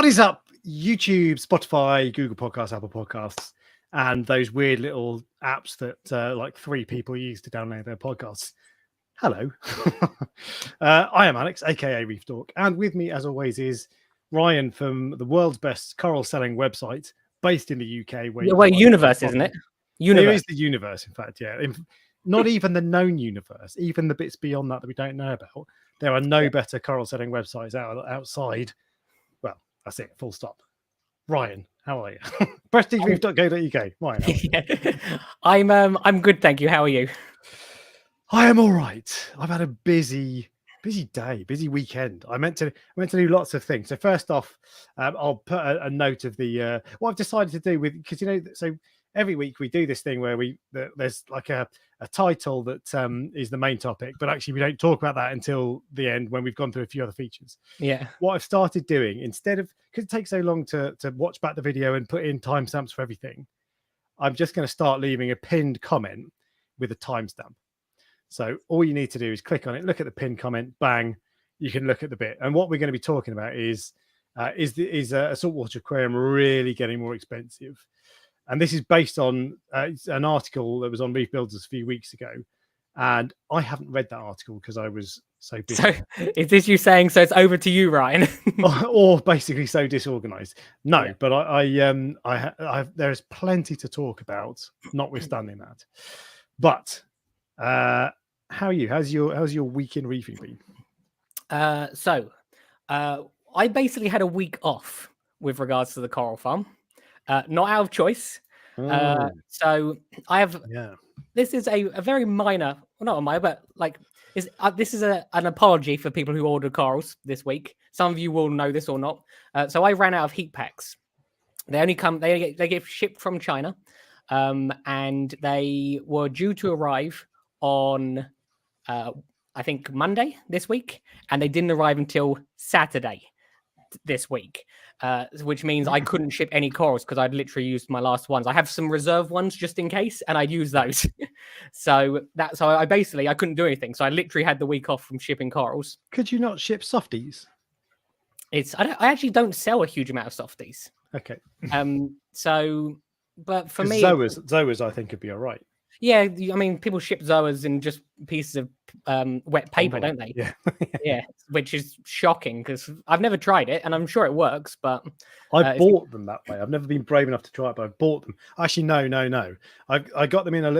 What is up, YouTube, Spotify, Google Podcasts, Apple Podcasts, and those weird little apps that like 3 people use to download their podcasts? Hello. I am Alex, aka Reef Dork, and with me, as always, is Ryan from the world's best coral selling website based in the UK. Well, universe, isn't it? Universe. There is the universe, in fact, yeah. Not even the known universe, even the bits beyond that we don't know about. There are no better coral selling websites outside. Well, that's it, full stop. Ryan, how are you? prestigereef.co.uk. Ryan, I'm good, thank you. How are you? I am all right. I've had a busy day, busy weekend. I meant to do lots of things. So first off, I'll put a note of the what I've decided to do with, because so every week we do this thing where there's like a title that is the main topic, but actually we don't talk about that until the end when we've gone through a few other features. Yeah. What I've started doing, instead of, because it takes so long to watch back the video and put in timestamps for everything, I'm just going to start leaving a pinned comment with a timestamp. So all you need to do is click on it, look at the pinned comment, bang, you can look at the bit. And what we're going to be talking about is a saltwater aquarium really getting more expensive? And this is based on an article that was on Reef Builders a few weeks ago. And I haven't read that article because I was so busy. So is this you saying, so it's over to you, Ryan? or basically so disorganized? No, yeah. But I there's plenty to talk about, notwithstanding that. But how are you? How's your week in reefing been? I basically had a week off with regards to the coral farm. Not out of choice. So I have. Yeah. This is a very minor, well, not a minor, but like this is an apology for people who ordered corals this week. Some of you will know this or not. So I ran out of heat packs. They only come. They get shipped from China, and they were due to arrive on, I think Monday this week, and they didn't arrive until Saturday this week, which means I couldn't ship any corals because I'd literally used my last ones. I have some reserve ones just in case, and I'd use those. so I couldn't do anything. So I literally had the week off from shipping corals. Could you not ship softies? I actually don't sell a huge amount of softies. Okay. But for me, Zoas I think would be all right. Yeah, I mean, people ship Zoas in just pieces of wet paper, don't they? Yeah. Yeah, which is shocking because I've never tried it, and I'm sure it works, but... I bought them that way. I've never been brave enough to try it, but I bought them. Actually, no. I got them in a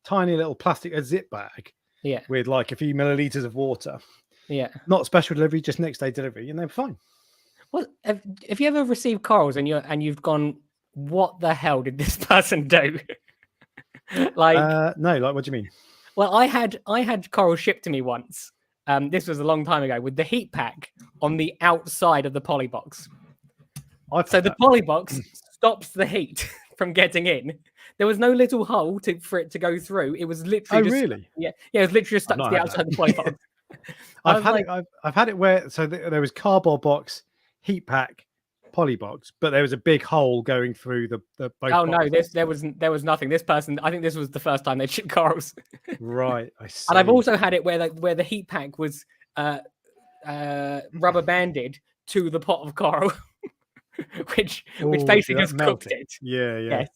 tiny little plastic zip bag. Yeah. With like a few milliliters of water. Yeah. Not special delivery, just next day delivery, and they're fine. Well, have you ever received corals and you've gone, what the hell did this person do? No, like what do you mean? Well, I had coral shipped to me once. This was a long time ago with the heat pack on the outside of the polybox. So the polybox stops the heat from getting in. There was no little hole for it to go through. It was literally really? Yeah, it was literally just stuck to the outside of the polybox. I've had it where there was cardboard box, heat pack, polybox, but there was a big hole going through the both boxes. No, there was nothing. This person, I think this was the first time they shipped corals. Right, I see. And I've also had it where the heat pack was rubber banded to the pot of coral, which basically just cooked it. Yeah. Yes.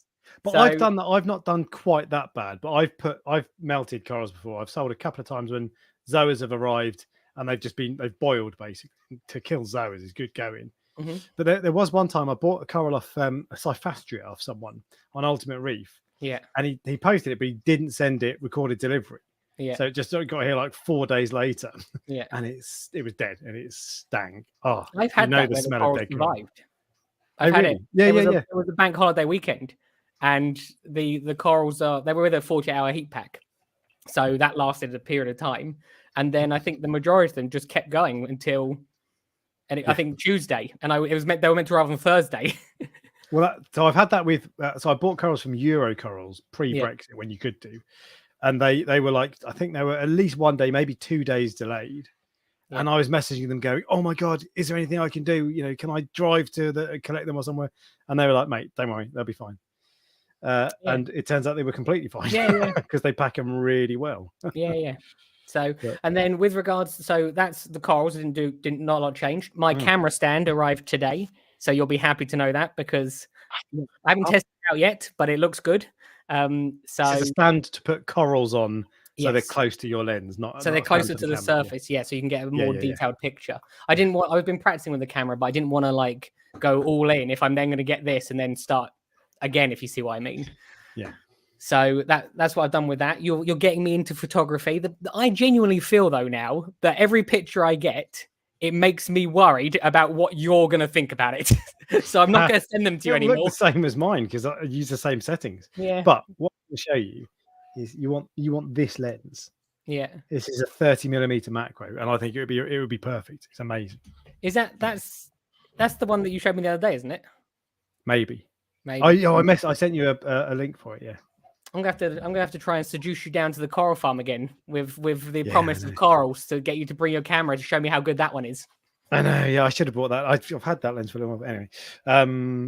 But I've done that. I've not done quite that bad, but I've melted corals before. I've sold a couple of times when Zoas have arrived and they've boiled basically. To kill Zoas is good going. Mm-hmm. But there was one time I bought a coral off a Castria off someone on Ultimate Reef. Yeah. And he posted it, but he didn't send it recorded delivery. Yeah. So it just got here like 4 days later. Yeah. And it was dead and it stank. Oh, I've had that the where smell the of dead survived. I've had it. Yeah. It was a bank holiday weekend, and the corals they were with a 40-hour heat pack. So that lasted a period of time. And then I think the majority of them just kept going until I think Tuesday, and they were meant to arrive on Thursday. Well, so I've had that with. So I bought corals from Euro Corals pre-Brexit when you could do, and they were like, I think they were at least 1 day, maybe 2 days delayed. Yeah. And I was messaging them, going, "Oh my god, is there anything I can do? Can I drive to collect them or somewhere?" And they were like, "Mate, don't worry, they'll be fine." And it turns out they were completely fine. Yeah, because they pack them really well. Yeah. So, and then with regards, so that's the corals not a lot changed. My camera stand arrived today. So you'll be happy to know that, because I haven't tested it out yet, but it looks good. So it's a stand to put corals on, so they're yes. close to your lens, not So they're not a stand closer for to the camera. surface, yeah. So you can get a Yeah, more yeah, yeah. detailed picture. I didn't want. I've been practicing with the camera, but I didn't want to like go all in if I'm then going to get this and then start again, if you see what I mean. Yeah. So that's what I've done with that. You're getting me into photography. I genuinely feel though now that every picture I get, it makes me worried about what you're going to think about it. So I'm not going to send them to you anymore. Look the same as mine, because I use the same settings. Yeah. But what I'm going to show you is you want this lens. Yeah. This is a 30mm macro, and I think it would be perfect. It's amazing. Is that's the one that you showed me the other day, isn't it? Maybe. Maybe. I sent you a link for it. Yeah. I'm gonna have to try and seduce you down to the coral farm again with the promise of corals to get you to bring your camera to show me how good that one is. I know. Yeah, I should have bought that. I've had that lens for a long while. Anyway,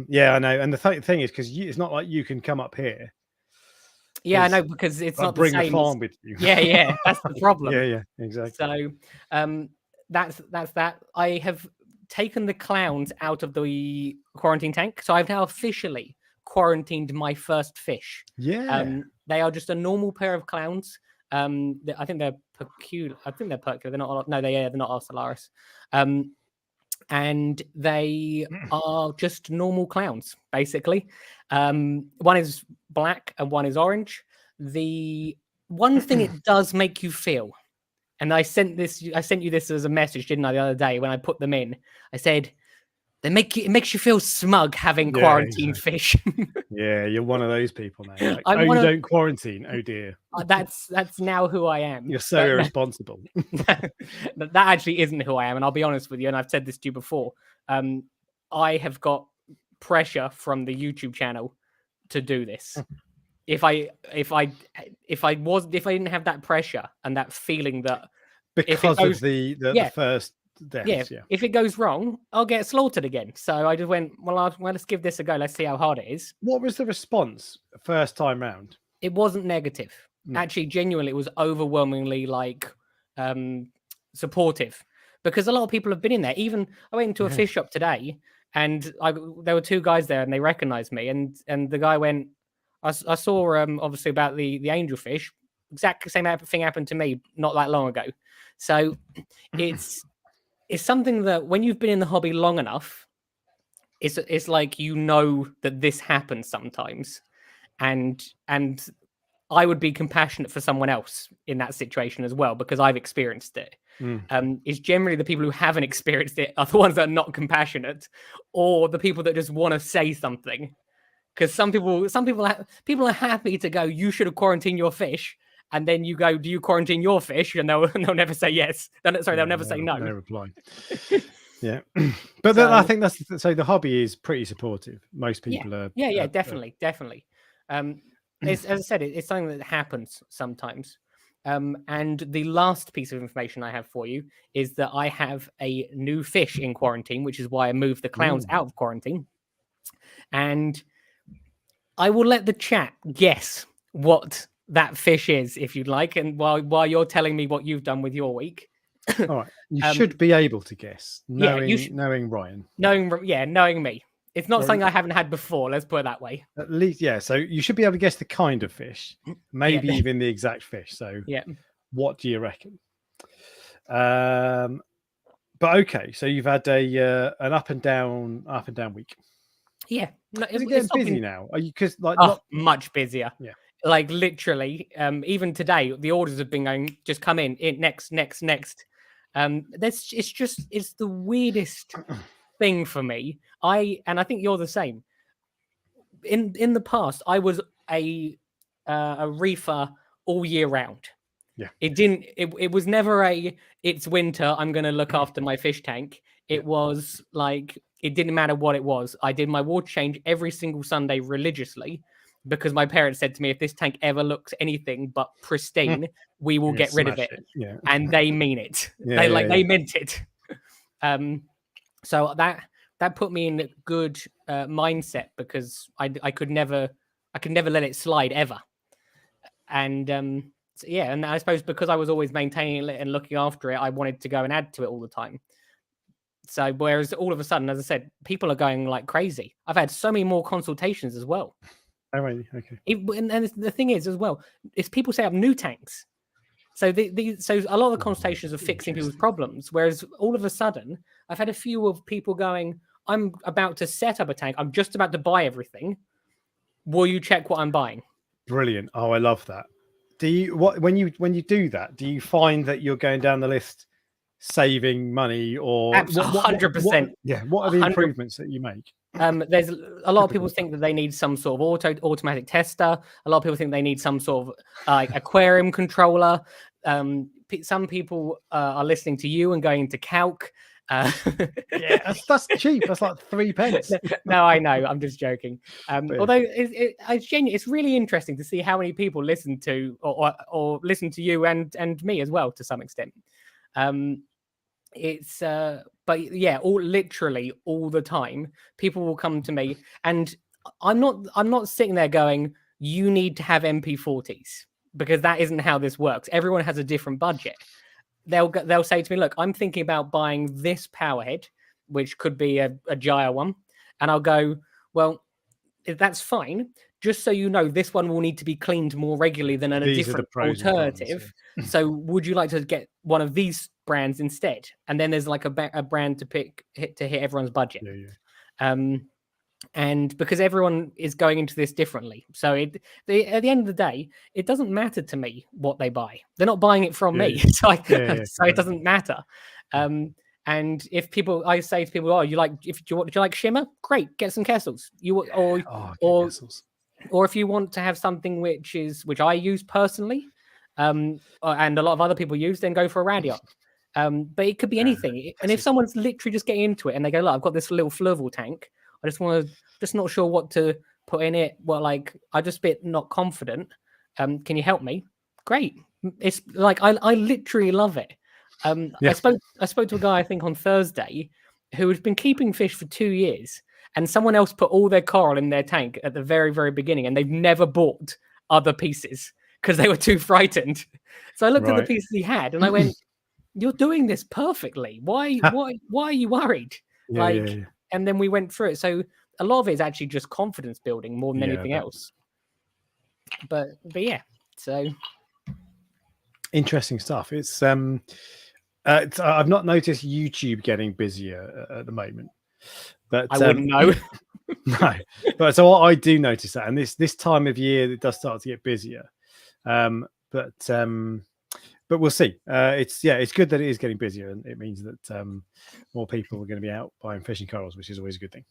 yeah, I know. And the thing is, because it's not like you can come up here. Yeah, I know, because it's not bring the same. The farm with you. Yeah, that's the problem. yeah, exactly. So, that's that. I have taken the clowns out of the quarantine tank, so I've now officially quarantined my first fish. Yeah. They are just a normal pair of clowns. I think they're peculiar. They're not. No, they're not Arcellaris. And they are just normal clowns, basically. One is black and one is orange. The one thing it does make you feel, and I sent you this as a message, didn't I, the other day when I put them in? I said, it makes you feel smug having quarantine fish. Yeah, you're one of those people now. Like, you don't quarantine. Oh dear. That's now who I am. You're so irresponsible. That actually isn't who I am, and I'll be honest with you, and I've said this to you before. I have got pressure from the YouTube channel to do this. If I didn't have that pressure and that feeling that because of the first deaths, if it goes wrong, I'll get slaughtered again. So I just went, well, let's give this a go. Let's see how hard it is. What was the response first time round? It wasn't negative. No. Actually, genuinely, it was overwhelmingly supportive, because a lot of people have been in there. Even I went into a fish shop today, and there were two guys there, and they recognized me. And the guy went, I saw obviously about the angelfish. Exactly the same thing happened to me not that long ago. So it's something that when you've been in the hobby long enough, it's like, you know, that this happens sometimes, and I would be compassionate for someone else in that situation as well, because I've experienced it. It's generally the people who haven't experienced it are the ones that are not compassionate, or the people that just want to say something. Because some people are happy to go, you should have quarantined your fish, and then you go, do you quarantine your fish? And they'll never say yes. They'll never say no. No reply. Yeah, but I think the hobby is pretty supportive. Most people are. Yeah, definitely. As I said, it's something that happens sometimes. And the last piece of information I have for you is that I have a new fish in quarantine, which is why I moved the clowns out of quarantine. And I will let the chat guess what that fish is, if you'd like, and while you're telling me what you've done with your week. All right, you should be able to guess, knowing Ryan, knowing me. It's not something I haven't had before. Let's put it that way. At least, yeah. So you should be able to guess the kind of fish, maybe even the exact fish. So, what do you reckon? But okay, so you've had an up and down week. Yeah, it's getting busy now. Are you much busier? Yeah, like literally. Even today, the orders have been going. Just come in next. It's the weirdest thing for me. I think you're the same. In the past, I was a reefer all year round. Yeah, it was never it's winter, I'm going to look after my fish tank. It was like, it didn't matter what it was. I did my water change every single Sunday religiously, because my parents said to me, if this tank ever looks anything but pristine, we will get rid of it. Yeah. And they mean it. They meant it. So that put me in a good mindset, because I could never let it slide ever. And and I suppose because I was always maintaining it and looking after it, I wanted to go and add to it all the time. So whereas all of a sudden, as I said, people are going like crazy. I've had so many more consultations as well. Oh, really? Okay. And the thing is as well, is people set up new tanks. So so a lot of the consultations are fixing people's problems. Whereas all of a sudden, I've had a few of people going, I'm about to set up a tank. I'm just about to buy everything. Will you check what I'm buying? Brilliant. Oh, I love that. When you do that, do you find that you're going down the list saving money or 100%? What are the improvements that you make? There's a lot of people think that they need some sort of automatic tester. A lot of people think they need some sort of aquarium controller. Some people are listening to you and going to calc. Yeah, that's cheap. That's like 3 pence. No, I know. I'm just joking. Although it's really interesting to see how many people listen to or listen to you and me as well to some extent. But yeah, literally all the time, people will come to me, and I'm not sitting there going, you need to have MP40s, because that isn't how this works. Everyone has a different budget. They'll say to me, look, I'm thinking about buying this power head, which could be a Jaya one, and I'll go, well, that's fine. Just so you know, this one will need to be cleaned more regularly than a different alternative. So would you like to get one of these brands instead? And then there's like a brand to hit everyone's budget. And because everyone is going into this differently. So at the end of the day, it doesn't matter to me what they buy. They're not buying it from me. So it doesn't matter. And if I say to people, oh, do you like shimmer? Great, get some Kessels. Or if you want to have something which I use personally, and a lot of other people use, then go for a Radiot. But it could be anything. And if someone's literally just getting into it and they go, look, I've got this little Flerval tank, I just not sure what to put in it. Well, like, I just a bit not confident. Can you help me? Great. It's like I literally love it. I spoke to a guy, I think on Thursday, who had been keeping fish for 2 years, and someone else put all their coral in their tank at the very, very beginning, and they've never bought other pieces because they were too frightened. So I looked at the pieces he had, and I went, "You're doing this perfectly. Why are you worried?" And then we went through it. So a lot of it is actually just confidence building more than anything else. But yeah, so interesting stuff. I've not noticed YouTube getting busier at the moment, but I wouldn't know. No, but so I do notice that, and this time of year it does start to get busier. But we'll see. It's good that it is getting busier, and it means that more people are going to be out buying fishing corals, which is always a good thing.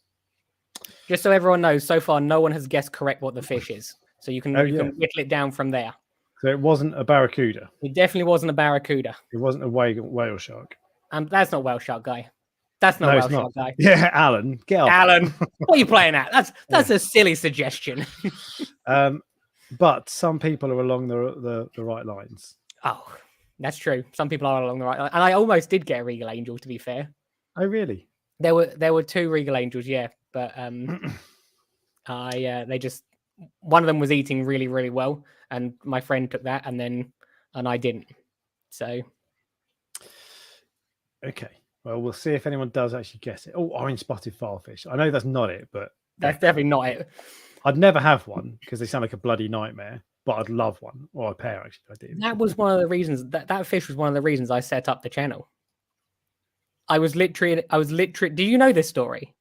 Just so everyone knows, so far no one has guessed correct what the fish is, so you can whittle it down from there. So it wasn't a barracuda. It definitely wasn't a barracuda. It wasn't a whale shark. That's not whale shark guy. That's not whale shark guy. Yeah, Alan, get off. Alan, what are you playing at? That's a silly suggestion. But some people are along the right lines. Oh, that's true. Some people are along the right line. And I almost did get a Regal Angel, to be fair. Oh, really? There were 2 Regal Angels, yeah. But one of them was eating really, really well, and my friend took that, and I didn't. So okay. Well, we'll see if anyone does actually guess it. Oh, orange spotted Fallfish. I know that's not it, but that's definitely not it. I'd never have one because they sound like a bloody nightmare, but I'd love one, or a pair actually. I did. That was one of the reasons that fish was one of the reasons I set up the channel. I was literally. Do you know this story?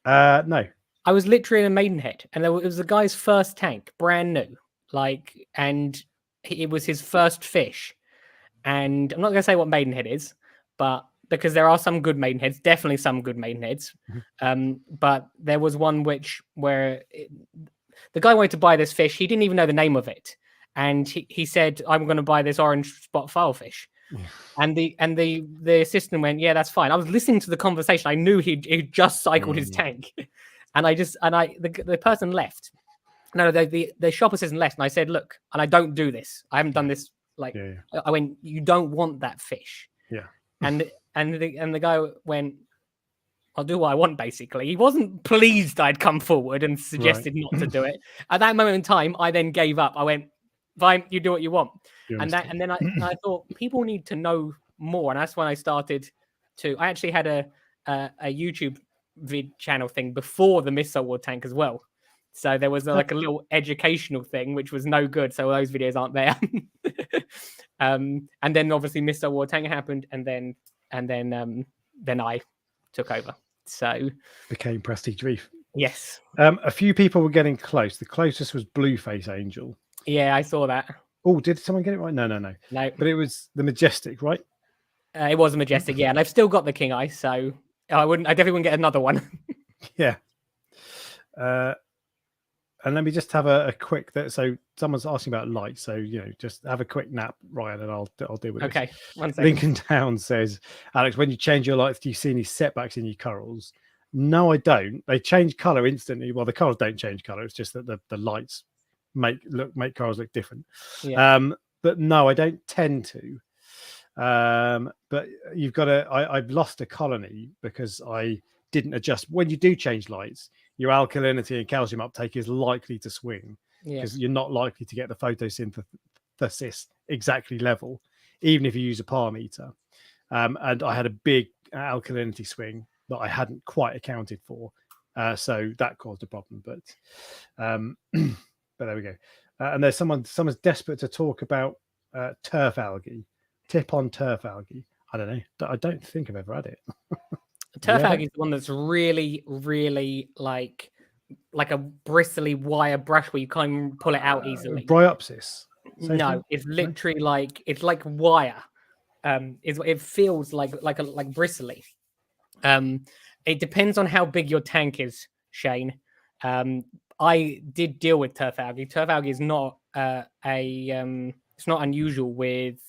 No. I was literally in a Maidenhead, and it was the guy's first tank, brand new, and it was his first fish. And I'm not going to say what Maidenhead is, but because there are some good Maidenheads, definitely some good Maidenheads. But there was one where the guy wanted to buy this fish. He didn't even know the name of it, and he said, "I'm going to buy this orange spot Fallfish." And the assistant went, "Yeah, that's fine." I was listening to the conversation. I knew he just cycled his tank, and the person left. No, the shop assistant left, and I said, "Look," and I don't do this. I haven't done this. I went, "You don't want that fish." Yeah. And the guy went, "I'll do what I want." Basically, he wasn't pleased I'd come forward and suggested not to do it. At that moment in time, I then gave up. I went, "Fine, you do what you want." And then I thought people need to know more, and that's when I started to. I actually had a YouTube vid channel thing before the missile war tank as well. So there was like a little educational thing, which was no good. So those videos aren't there. And then obviously missile war tank happened, and then I took over. So became Prestige Reef. Yes. A few people were getting close. The closest was Blueface Angel. Yeah, I saw that. Oh, did someone get it right? No. No. But it was the Majestic, right? It was a Majestic, yeah. And I've still got the King Eye, so I definitely wouldn't get another one. Yeah. And let me just have a quick. So someone's asking about light. So just have a quick nap, Ryan, and I'll deal with it. Okay, 1 second. Lincoln Town says, Alex, when you change your lights, do you see any setbacks in your corals? No, I don't. They change color instantly. Well, the corals don't change color. It's just that the lights make corals look different. Yeah. But no, I don't tend to. But you've got I've lost a colony because I didn't adjust. When you do change lights, your alkalinity and calcium uptake is likely to swing because you're not likely to get the photosynthesis exactly level, even if you use a par meter. And I had a big alkalinity swing that I hadn't quite accounted for. So that caused a problem. But there we go. And there's someone's desperate to talk about turf algae. Tip on turf algae. I don't know. I don't think I've ever had it. Turf algae is the one that's really, really like a bristly wire brush where you can't even pull it out easily. Bryopsis. No, it's literally it's like wire. It feels like bristly. It depends on how big your tank is, Shane. I did deal with turf algae. Turf algae is not it's not unusual with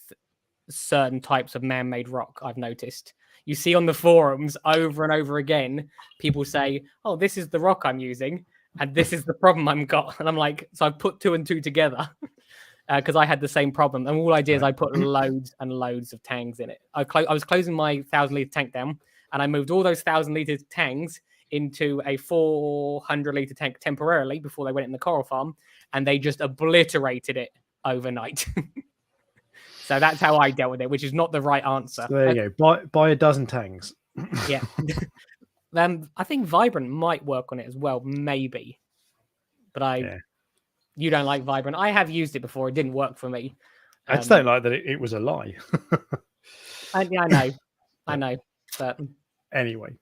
certain types of man-made rock. I've noticed. You see on the forums over and over again, people say, "Oh, this is the rock I'm using, and this is the problem I've got." And I'm like, so I put 2 and 2 together because I had the same problem. And all I did is I put loads and loads of tangs in it. I was closing my 1,000-liter tank down, and I moved all those 1,000-liter tanks into a 400-liter tank temporarily before they went in the coral farm, and they just obliterated it overnight. So that's how I dealt with it, which is not the right answer. So there you go. Buy a dozen tangs. Yeah. I think Vibrant might work on it as well, maybe. But you don't like Vibrant. I have used it before. It didn't work for me. I just don't like that it was a lie. I know. But anyway.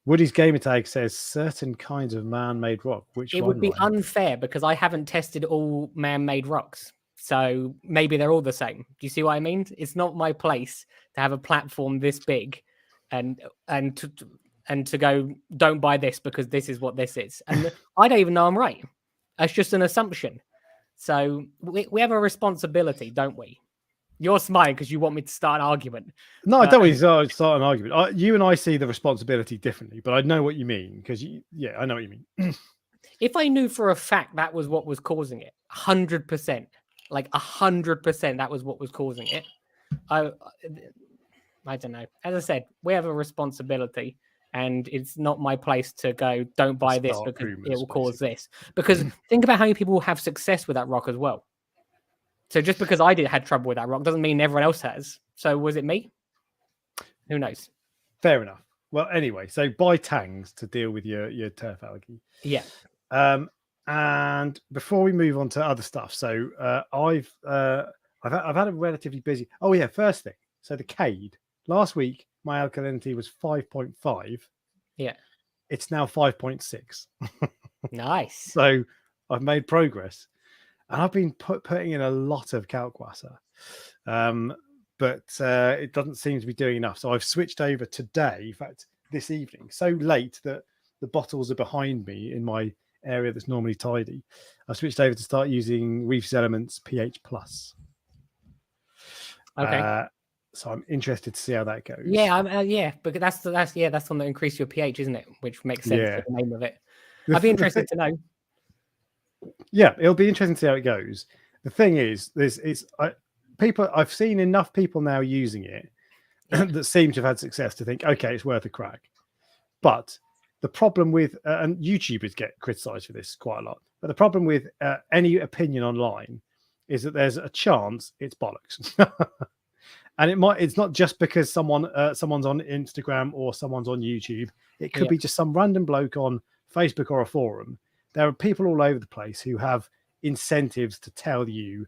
Woody's Gamer Tag says certain kinds of man-made rock. Which it would be unfair because I haven't tested all man-made rocks, so maybe they're all the same. Do you see what I mean? It's not my place to have a platform this big, and to go, don't buy this because this is what this is, and I don't even know I'm right. That's just an assumption. So we have a responsibility, don't we? You're smiling because you want me to start an argument. No, I don't want you to start an argument. You and I see the responsibility differently, but I know what you mean because I know what you mean. If I knew for a fact that was what was causing it, 100%, like 100%, that was what was causing it. I don't know. As I said, we have a responsibility, and it's not my place to go, don't buy this because it will cause this. Because think about how many people have success with that rock as well. So just because I had trouble with that rock doesn't mean everyone else has. So was it me? Who knows? Fair enough. Well, anyway, so buy tangs to deal with your turf algae. Yeah. And before we move on to other stuff, so I've had a relatively busy. Oh yeah, first thing. So the Cade. Last week my alkalinity was 5.5. Yeah. It's now 5.6. Nice. So I've made progress. And I've been putting in a lot of Kalkwasser, but it doesn't seem to be doing enough. So I've switched over today, in fact, this evening, so late that the bottles are behind me in my area that's normally tidy. I've switched over to start using Reef's Elements pH+. Okay. So I'm interested to see how that goes. Yeah, because that's the one that increases your pH, isn't it? Which makes sense for the name of it. I'd be interested to know. Yeah, it'll be interesting to see how it goes. The thing is, I've seen enough people now using it that seem to have had success to think, okay, it's worth a crack. But the problem with, and YouTubers get criticized for this quite a lot, but the problem with any opinion online is that there's a chance it's bollocks. And it's not just because someone's on Instagram or someone's on YouTube. It could be just some random bloke on Facebook or a forum. There are people all over the place who have incentives to tell you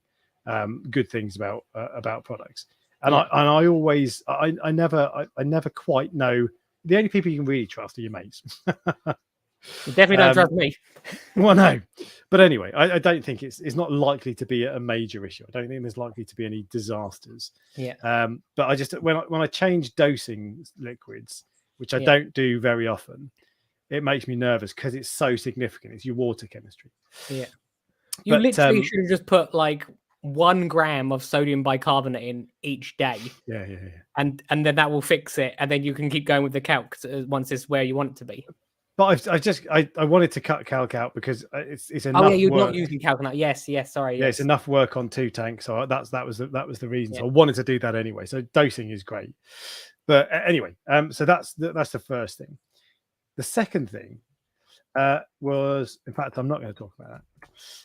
good things about products. And I never quite know. The only people you can really trust are your mates. You definitely don't trust me. Well, no, but anyway, I don't think it's not likely to be a major issue. I don't think there's likely to be any disasters. Yeah. But I just when I change dosing liquids, which I don't do very often, it makes me nervous because it's so significant. It's your water chemistry. Yeah. You literally should have just put like 1 gram of sodium bicarbonate in each day. Yeah. And then that will fix it, and then you can keep going with the calc once it's where you want it to be. But I wanted to cut calc out because it's enough. Oh yeah, you're work. not using calc now. Yes, sorry. Yeah, it's enough work on 2 tanks, so that was the reason. So I wanted to do that anyway. So dosing is great, but anyway, so that's the first thing. The second thing was, in fact, I'm not going to talk about that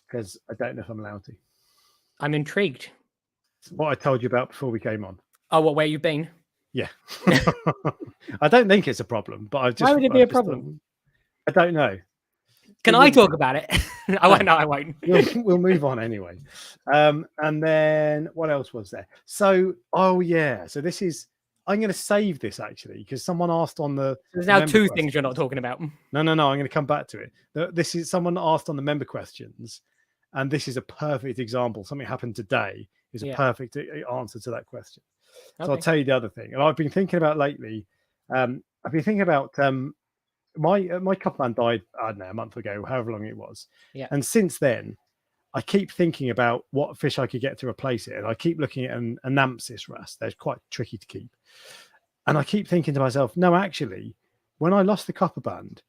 because I don't know if I'm allowed to. I'm intrigued. It's what I told you about before we came on. Oh, where you've been? Yeah. I don't think it's a problem, but why would it be a problem? I don't know. Can I talk about it? I won't. No, I won't. We'll move on anyway. And then what else was there? So, so this is. I'm going to save this actually because someone asked on the. There's now 2 things you're not talking about. No. I'm going to come back to it. This is someone asked on the member questions, and this is a perfect example. Something happened today is a perfect answer to that question. So I'll tell you the other thing. And I've been thinking about lately. I've been thinking about. My copper man died, I don't know, a month ago, however long it was. Yeah. And since then, I keep thinking about what fish I could get to replace it. And I keep looking at an Anamsis wrasse. They're quite tricky to keep. And I keep thinking to myself, no, actually, when I lost the copper band,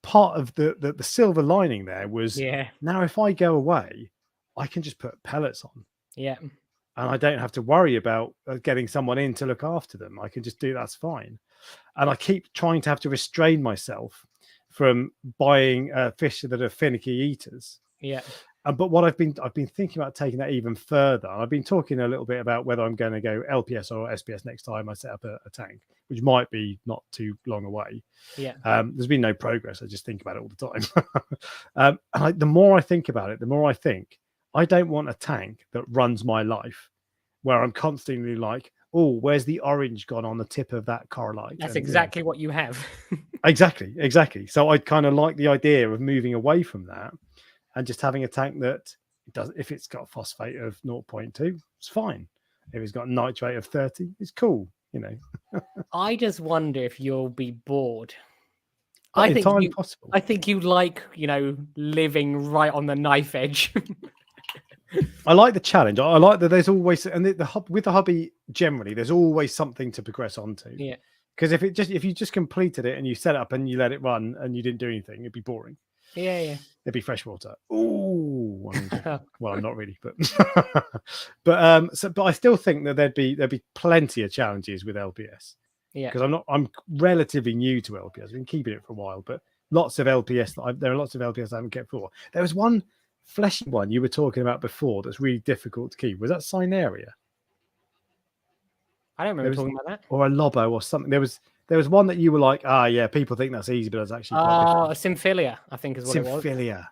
part of the silver lining there was, now if I go away, I can just put pellets on. Yeah. And I don't have to worry about getting someone in to look after them. I can just do that's fine. And I keep trying to have to restrain myself from buying fish that are finicky eaters. Yeah. But what I've been thinking about taking that even further. I've been talking a little bit about whether I'm going to go LPS or SPS next time I set up a tank, which might be not too long away. Yeah. There's been no progress. I just think about it all the time. And the more I think about it, the more I think I don't want a tank that runs my life, where I'm constantly like, oh, where's the orange gone on the tip of that corallite? That's exactly what you have. Exactly. So I kind of like the idea of moving away from that and just having a tank that does. If it's got phosphate of 0.2, it's fine. If it's got nitrate of 30, it's cool. I just wonder if you'll be bored. Entirely possible. I think you like, living right on the knife edge. I like the challenge. I like that there's always, and with the hobby generally, there's always something to progress onto. Yeah. Because if you just completed it and you set it up and you let it run and you didn't do anything, it'd be boring. Yeah. It'd be freshwater. Ooh. Well, not really, but I still think that there'd be plenty of challenges with LPS. Yeah. Because I'm relatively new to LPS. I've been keeping it for a while, but lots of LPS there are lots of LPS I haven't kept before. There was one fleshy one you were talking about before that's really difficult to keep. Was that Cynaria? I don't remember talking about that. Or a Lobo or something. There was one that you were like, people think that's easy, but it's actually quite a Symphilia, I think is what it was. Symphilia.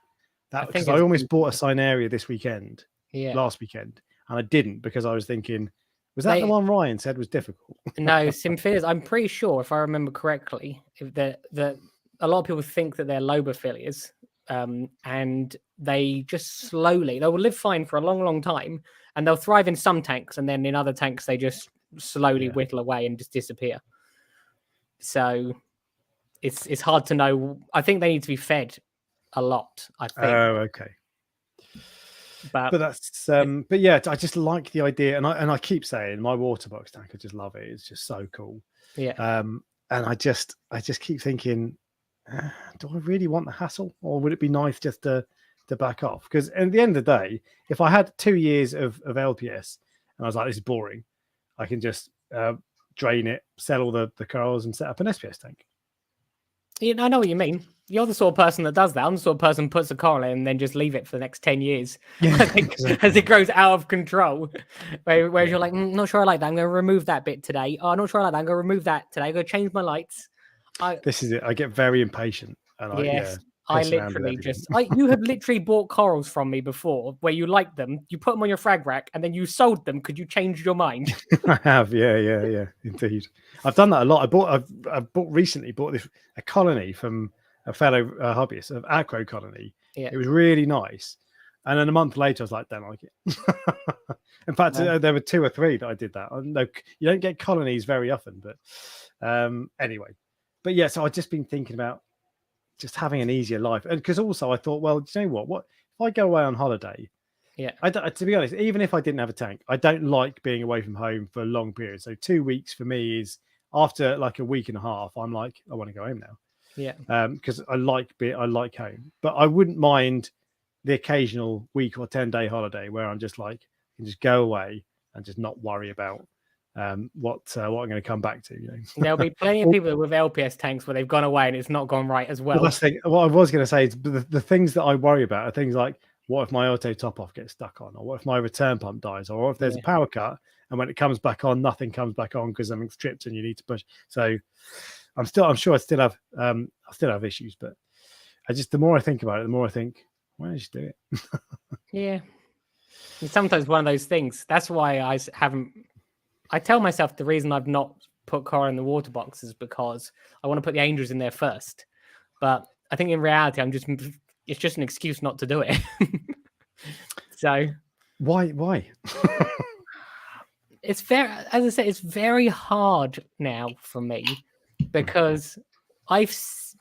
Because I almost bought a Cynaria this weekend. Yeah. Last weekend. And I didn't because I was thinking, was that the one Ryan said was difficult? No, Symphilias, I'm pretty sure, if I remember correctly, that a lot of people think that they're Lobophilias. And they just they will live fine for a long, long time, and they'll thrive in some tanks, and then in other tanks they just slowly whittle away and just disappear. So it's hard to know. I think they need to be fed a lot, I think. Oh, okay. But that's but yeah, I just like the idea, and I keep saying my water box tank, I just love it. It's just so cool. Yeah. And I just keep thinking, do I really want the hassle, or would it be nice just to back off? Because at the end of the day, if I had 2 years of LPS and I was like, this is boring, I can just drain it, sell all the corals, and set up an SPS tank. I know what you mean. You're the sort of person that does that. I'm the sort of person who puts a coral in and then just leave it for the next 10 years as it grows out of control. Whereas you're like, not sure I like that. I'm going to remove that bit today. Oh, not sure I like that. I'm going to remove that today. I'm going to change my lights. This is it. I get very impatient. And I literally you have literally bought corals from me before where you liked them, you put them on your frag rack, and then you sold them because you changed your mind. I have, yeah, indeed. I've done that a lot. I recently bought a colony from a fellow hobbyist, an acro colony. Yeah. It was really nice. And then a month later, I was like, don't like it. In fact, there were 2 or 3 that I did that. No, you don't get colonies very often, but anyway. But yeah, so I've just been thinking about just having an easier life. And because also I thought, well, do you know what if I go away on holiday? Yeah. To be honest, even if I didn't have a tank, I don't like being away from home for a long period. So 2 weeks for me is, after like a week and a half, I'm like, I want to go home now. Yeah. Because I like home. But I wouldn't mind the occasional week or 10-day holiday where I'm just like, I can just go away and just not worry about what I'm going to come back to. There'll be plenty of people with LPS tanks where they've gone away and it's not gone right as well. What I was going to say is the things that I worry about are things like, what if my auto top off gets stuck on, or what if my return pump dies, or if there's a power cut and when it comes back on, nothing comes back on because something's tripped and you need to push. So I'm sure I still have issues, but the more I think about it, the more I think, why don't you just do it? Yeah. It's sometimes one of those things. That's why I tell myself the reason I've not put coral in the water box is because I want to put the angels in there first. But I think in reality, it's just an excuse not to do it. So why? It's very, as I said, it's very hard now for me because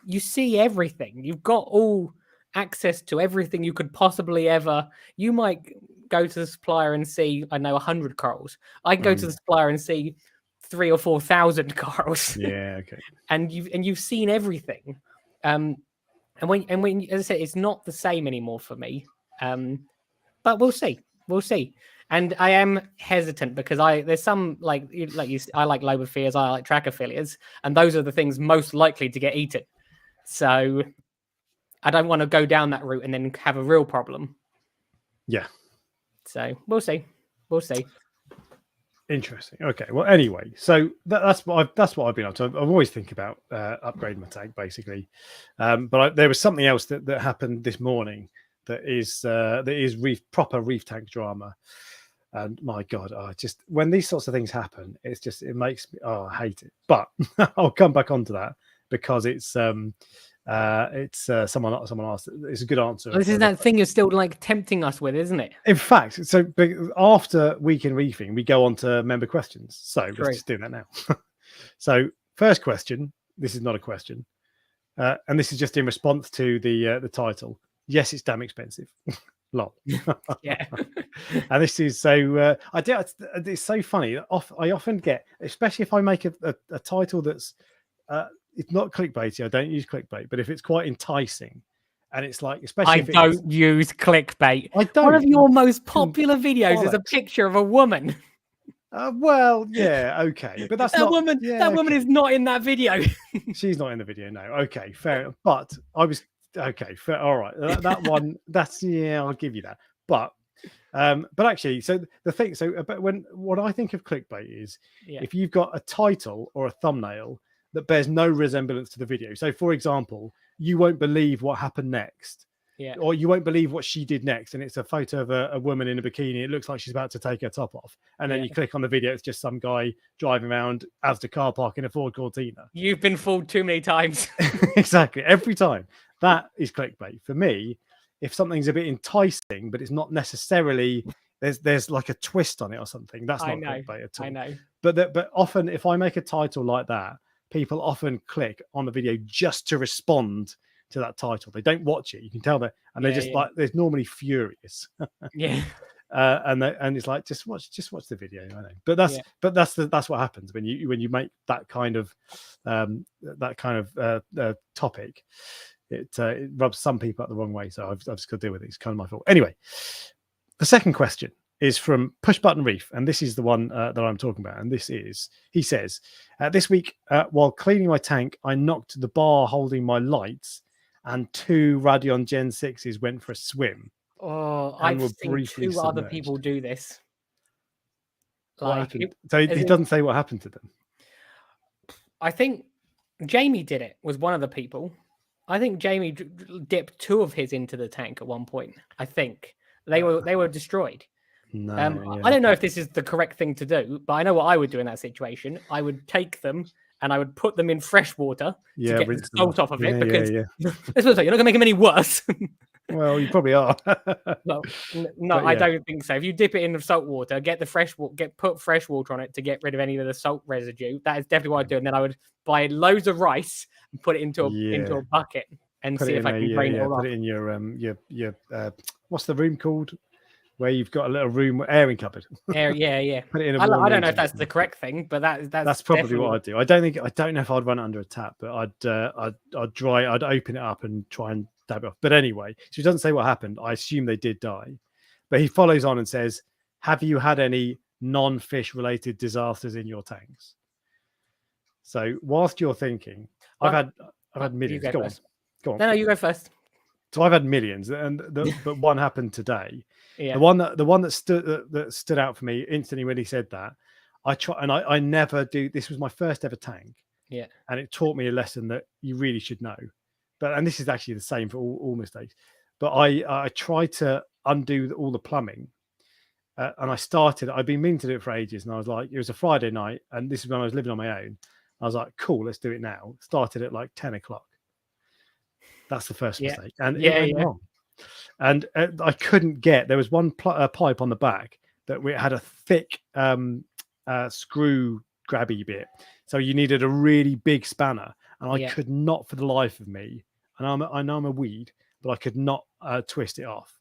you see everything. You've got all access to everything you could possibly ever. You might go to the supplier and see, I know, 100 corals. I can go to the supplier and see 3,000 or 4,000 corals. Yeah, okay. And you've seen everything. And when as I said, it's not the same anymore for me. But we'll see. And I am hesitant because there's some I like lobophias, I like trachyphilias, and those are the things most likely to get eaten. So I don't want to go down that route and then have a real problem. Yeah. So we'll see. Interesting. Okay. Well, anyway, so that's what I've been up to. I've always think about upgrading my tank, basically. But there was something else that happened this morning that is proper reef tank drama. And my God, when these sorts of things happen, it makes me, I hate it. But I'll come back onto that because it's someone asked. It's a good answer. This is that thing you're still tempting us with, isn't it? In fact, so after Weekend Reefing, we go on to member questions. So let's just do that now. So first question. This is not a question, and this is just in response to the title. Yes, it's damn expensive. Lol. Yeah. And this is so. It's so funny. I often get, especially if I make a title that's. It's not clickbaity. I don't use clickbait, but if it's quite enticing, and it's like, especially if don't use clickbait. I don't. One of your most popular videos is a picture of a woman. Well, yeah, okay, but that's that woman. Yeah, that woman is not in that video. She's not in the video. No, okay, fair. But I was okay. Fair. All right, that one. That's I'll give you that. But actually, so the thing. So, but what I think of clickbait is if you've got a title or a thumbnail that bears no resemblance to the video. So, for example, you won't believe what happened next. Yeah. Or you won't believe what she did next. And it's a photo of a woman in a bikini. It looks like she's about to take her top off. And then you click on the video. It's just some guy driving around Asda car park in a Ford Cortina. You've been fooled too many times. Exactly. Every time. That is clickbait. For me, if something's a bit enticing, but it's not necessarily, there's like a twist on it or something. That's not clickbait at all. I know. But often if I make a title like that, people often click on the video just to respond to that title. They don't watch it. You can tell that, and they're just like, they're normally furious. Yeah. And it's like, just watch the video. I know, but that's what happens when you make that kind of topic. It rubs some people up the wrong way. So I've just got to deal with it. It's kind of my fault. Anyway, the second question. is from Push Button Reef, and this is the one that I'm talking about. And this is, he says, this week while cleaning my tank, I knocked the bar holding my lights, and 2 Radeon Gen 6s went for a swim. Oh, I've seen 2 other people do this. Like, so he doesn't say what happened to them. I think Jamie did it. Was one of the people. I think Jamie dipped 2 of his into the tank at one point. I think they were destroyed. No, I don't know if this is the correct thing to do, but I know what I would do in that situation. I would take them and I would put them in fresh water to get the salt off of it, because let's say you're not going to make them any worse. Well, you probably are. No, I don't think so. If you dip it in the salt water, put fresh water on it to get rid of any of the salt residue. That is definitely what I'd do. And then I would buy loads of rice and put it into a bucket and see if I can drain it all off. Put it in your what's the room called? Where you've got a little room airing cupboard. Put it in a I don't know if that's the correct thing, but that's probably what I'd do. I don't know if I'd run it under a tap, but I'd open it up and try and dab it off. But anyway, so he doesn't say what happened. I assume they did die, but he follows on and says, "Have you had any non-fish related disasters in your tanks?" So whilst you're thinking, I've had millions. Go on. No, you go first. So I've had millions, but one happened today. Yeah. The one that stood out for me instantly when he said that, I never do. This was my first ever tank. Yeah. And it taught me a lesson that you really should know. And this is actually the same for all mistakes. But I tried to undo all the plumbing, and I'd been meaning to do it for ages, and I was like, it was a Friday night, and this is when I was living on my own. I was like, cool, let's do it now. Started at like 10 o'clock. That's the first mistake, and it went wrong. And I couldn't get. There was one pipe on the back that had a thick screw grabby bit, so you needed a really big spanner, and I could not, for the life of me. And I know I'm a weed, but I could not twist it off,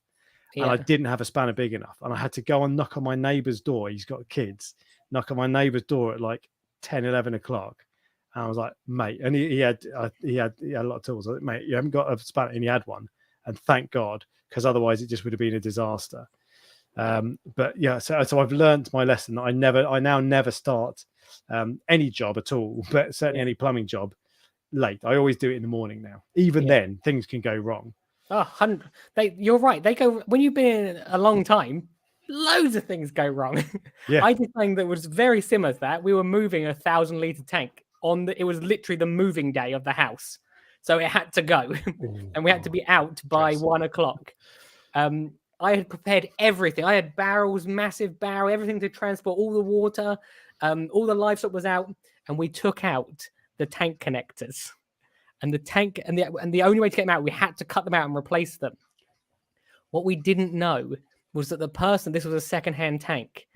and I didn't have a spanner big enough, and I had to go and knock on my neighbour's door. He's got kids. Knock on my neighbour's door at like 10, 11 o'clock. And I was like, mate, and he had a lot of tools. I was like, mate, you haven't got a spanner, and he had one, and thank God, because otherwise it just would have been a disaster. But yeah, so I've learned my lesson. I now never start any job at all, but certainly any plumbing job late. I always do it in the morning now. Even then, things can go wrong. You're right. They go when you've been in a long time. Loads of things go wrong. I did something that was very similar to that. We were moving a 1,000-litre tank. It was literally the moving day of the house, so it had to go. And we had to be out by 1 o'clock. I had prepared everything. I had barrels, massive barrel, everything to transport all the water. All the livestock was out, and we took out the tank connectors. And the only way to get them out, we had to cut them out and replace them. What we didn't know was that this was a second-hand tank.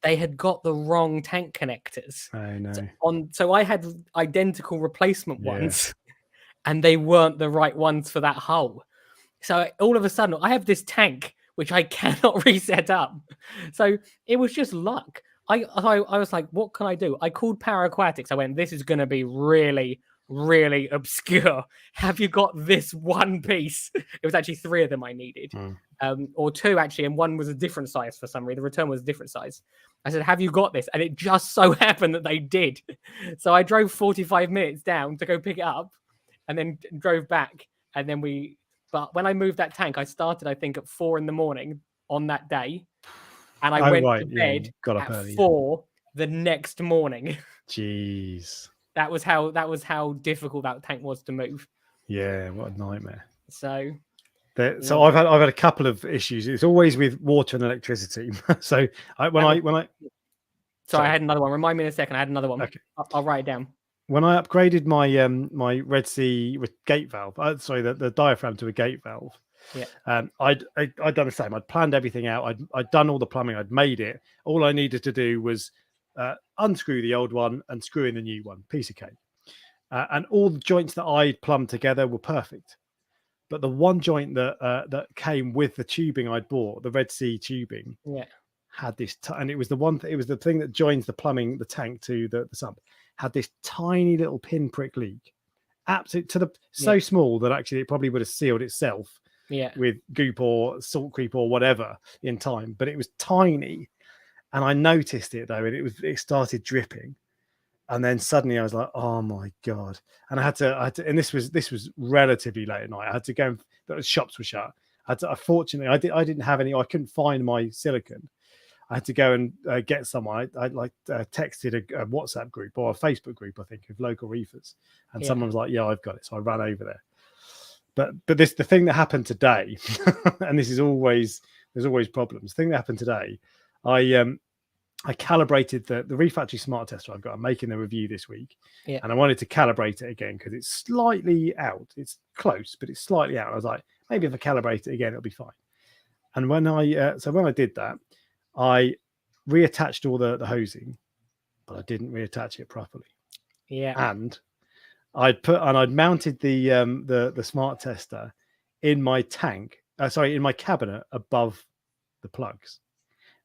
They had got the wrong tank connectors. I know. So I had identical replacement ones, and they weren't the right ones for that hole. So all of a sudden, I have this tank which I cannot reset up. So it was just luck. I was like, what can I do? I called Power Aquatics. I went, this is going to be really, really obscure. Have you got this one piece? It was actually 3 of them I needed. Or 2 actually, and one was a different size for some reason. The return was a different size. I said, have you got this? And it just so happened that they did. So I drove 45 minutes down to go pick it up, and then drove back. And then but when I moved that tank, I started, I think, at 4 a.m. on that day. And I went to bed at 4 the next morning. Jeez. That was how difficult that tank was to move. Yeah, what a nightmare. So I've had a couple of issues. It's always with water and electricity. So I had another one. Remind me in a second. I had another one. Okay. I'll write it down. When I upgraded my my Red Sea with gate valve, the diaphragm to a gate valve. Yeah. I'd done the same. I'd planned everything out. I'd done all the plumbing. I'd made it. All I needed to do was unscrew the old one and screw in the new one. Piece of cake. And all the joints that I'd plumbed together were perfect. But the one joint that came with the tubing I'd bought, the Red Sea tubing, had this, and it was the thing that joins the tank to the sump, had this tiny little pinprick leak, absolute so small that actually it probably would have sealed itself with goop or salt creep or whatever in time, but it was tiny. And I noticed it though, and it started dripping. And then suddenly I was like, oh my God. And I had to, and this was relatively late at night. I had to go, the shops were shut. Fortunately, I didn't have any, I couldn't find my silicone. I had to go and get someone. I texted a WhatsApp group or a Facebook group, I think, of local reefers. And someone was like, yeah, I've got it. So I ran over there. But the thing that happened today, and there's always problems. The thing that happened today, I calibrated the Reef Factory smart tester I've got. I'm making the review this week, and I wanted to calibrate it again because it's slightly out. It's close, but it's slightly out. I was like, maybe if I calibrate it again, it'll be fine. And when I did that, I reattached all the hosing, but I didn't reattach it properly. Yeah, and I'd mounted the smart tester in my tank. In my cabinet above the plugs.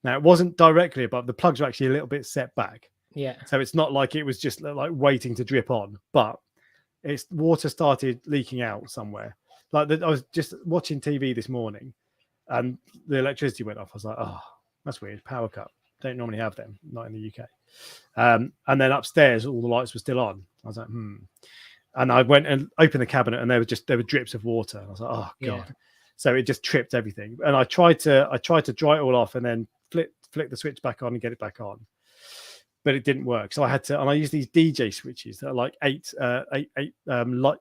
Now, it wasn't directly above. The plugs were actually a little bit set back. Yeah. So it's not like it was just like waiting to drip on, but water started leaking out somewhere. Like I was just watching TV this morning and the electricity went off. I was like, oh, that's weird. Power cut. Don't normally have them, not in the UK. And then upstairs, all the lights were still on. I was like, And I went and opened the cabinet and there were drips of water. I was like, oh God. Yeah. So it just tripped everything. And I tried to dry it all off and then flick the switch back on and get it back on, but it didn't work. So I had to, and I use these DJ switches that are like eight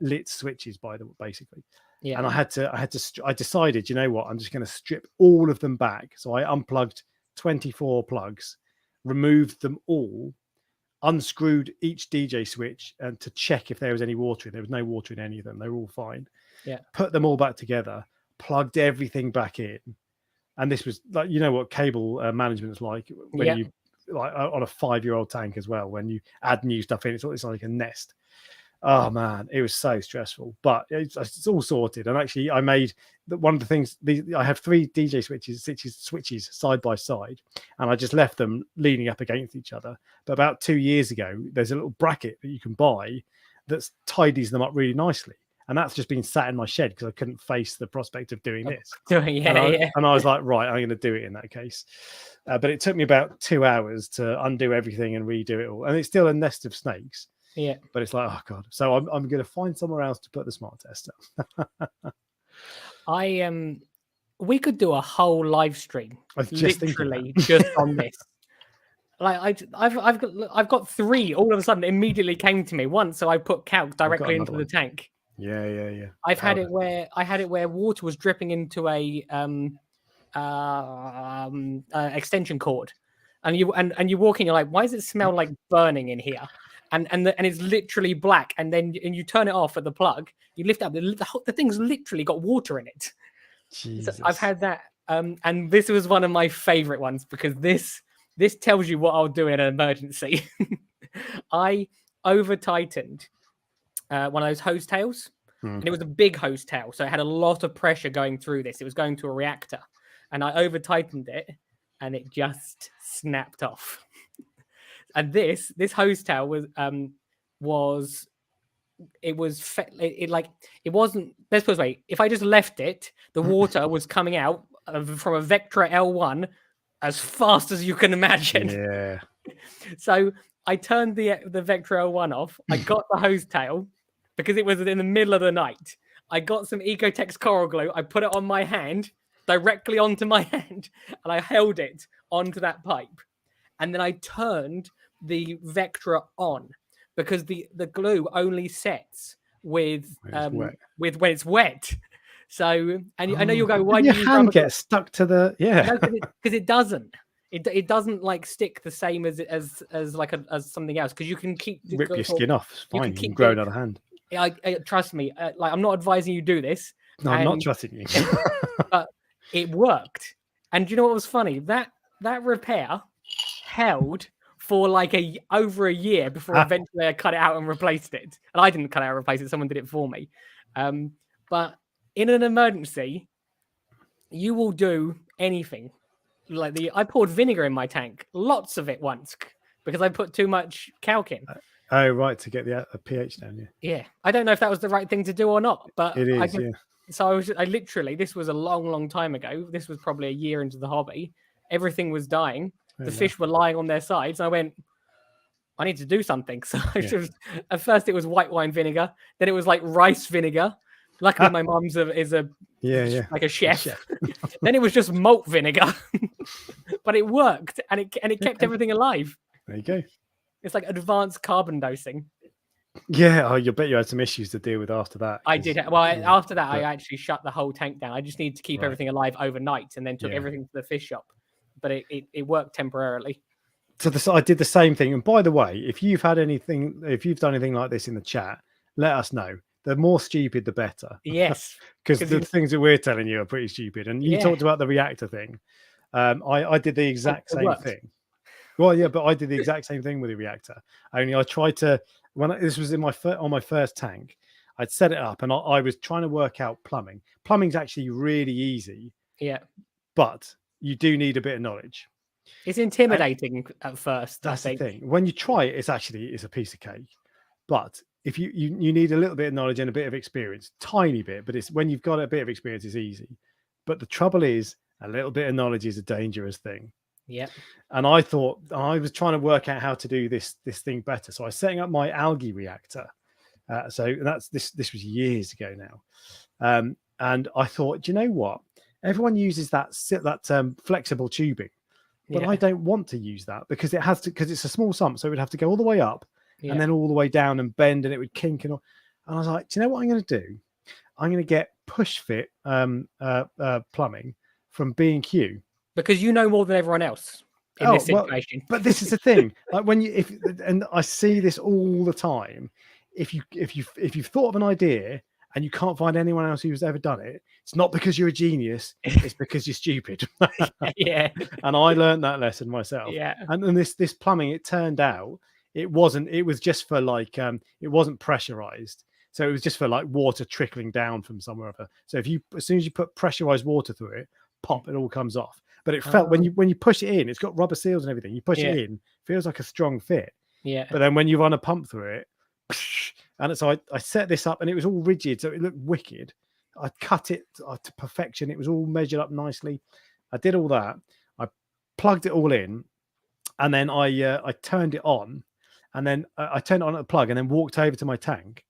lit switches basically. Yeah. And I decided, you know what, I'm just going to strip all of them back. So I unplugged 24 plugs, removed them all, unscrewed each DJ switch and to check if there was any water in. There was no water in any of them. They were all fine. Yeah. Put them all back together, plugged everything back in. And this was like, you know what cable management is like when you like on a 5-year-old tank as well. When you add new stuff in, it's like a nest. Oh man, it was so stressful, but it's all sorted. And actually, I made one of the things. I have 3 DJ switches side by side, and I just left them leaning up against each other. But about 2 years ago, there's a little bracket that you can buy that tidies them up really nicely. And that's just been sat in my shed because I couldn't face the prospect of doing this. And I was like, right, I'm going to do it in that case. But it took me about 2 hours to undo everything and redo it all. And it's still a nest of snakes. Yeah. But it's like, oh God. So I'm going to find somewhere else to put the smart tester. We could do a whole live stream, literally just on this. Like I've got 3 all of a sudden immediately came to me once. So I put calc directly into the tank. Yeah. I've had it where water was dripping into a extension cord, and you walk in, you're like, why does it smell like burning in here? And it's literally black. And then you turn it off at the plug. You lift up the thing's literally got water in it. So I've had that, and this was one of my favorite ones because this tells you what I'll do in an emergency. I over tightened one of those hose tails, and it was a big hose tail, so it had a lot of pressure going through this. It was going to a reactor, and I over tightened it, and it just snapped off. And this hose tail was it wasn't. Let's put it this way: if I just left it, the water was coming out from a Vectra L1 as fast as you can imagine. Yeah. So I turned the Vectra L1 off. I got the hose tail because it was in the middle of the night. I got some Ecotex coral glue. I put it on my hand, directly onto my hand, and I held it onto that pipe. And then I turned the Vectra on because the glue only sets with when it's wet. So, and I know you'll go, why do your hand get stuck to the because it doesn't. It doesn't like stick the same as as something else because you can keep rip your skin off. It's fine. You can grow another hand. Trust me. Like I'm not advising you do this. No, I'm not trusting you. But it worked. And do you know what was funny? That repair held for like over a year before eventually I cut it out and replaced it. And I didn't cut it out and replace it. Someone did it for me. But in an emergency, you will do anything. Like I poured vinegar in my tank, lots of it once, because I put too much calc in. Oh, right, to get the pH down. Yeah. I don't know if that was the right thing to do or not, but it is. So I literally, this was a long time ago. This was probably a year into the hobby. Everything was dying. The fish were lying on their sides. And I went, I need to do something. So at first it was white wine vinegar. Then it was like rice vinegar. Luckily, my mum's is like a chef. Then it was just malt vinegar, but it worked and it kept everything alive. There you go. It's like advanced carbon dosing. Yeah, you bet you had some issues to deal with after that. I did. Well, after that, I actually shut the whole tank down. I just needed to keep everything alive overnight, and then took everything to the fish shop. But it worked temporarily. So I did the same thing. And by the way, if you've done anything like this in the chat, let us know. The more stupid, the better. Yes, because the things that we're telling you are pretty stupid. And you talked about the reactor thing. I did the exact same thing. Well, yeah, but I did the exact same thing with the reactor. Only I tried to this was in on my first tank. I'd set it up and I was trying to work out plumbing. Plumbing's actually really easy. Yeah, but you do need a bit of knowledge. It's intimidating at first. That's the thing. When you try it, it's a piece of cake. But if you need a little bit of knowledge and a bit of experience, tiny bit, but it's when you've got a bit of experience, it's easy. But the trouble is, a little bit of knowledge is a dangerous thing. Yeah. And I thought I was trying to work out how to do this thing better. So I was setting up my algae reactor. So this was years ago now. And I thought, do you know what? Everyone uses that flexible tubing, but I don't want to use that because it's a small sump, so it would have to go all the way up and then all the way down and bend, and it would kink and all. And I was like, do you know what I'm going to do? I'm going to get push fit plumbing from B&Q. Because you know more than everyone else in this situation. But this is the thing. Like and I see this all the time. If you've thought of an idea and you can't find anyone else who's ever done it, it's not because you're a genius, it's because you're stupid. Yeah. And I learned that lesson myself. Yeah. And then this plumbing, it turned out it was just for like it wasn't pressurized. So it was just for like water trickling down from somewhere over. So as soon as you put pressurized water through it, pop, it all comes off. But it felt when you push it in, it's got rubber seals and everything. You push it in, feels like a strong fit. Yeah. But then when you run a pump through it, and so I set this up and it was all rigid, so it looked wicked. I cut it to perfection. It was all measured up nicely. I did all that. I plugged it all in, and then I turned it on, and then I turned it on at the plug, and then walked over to my tank.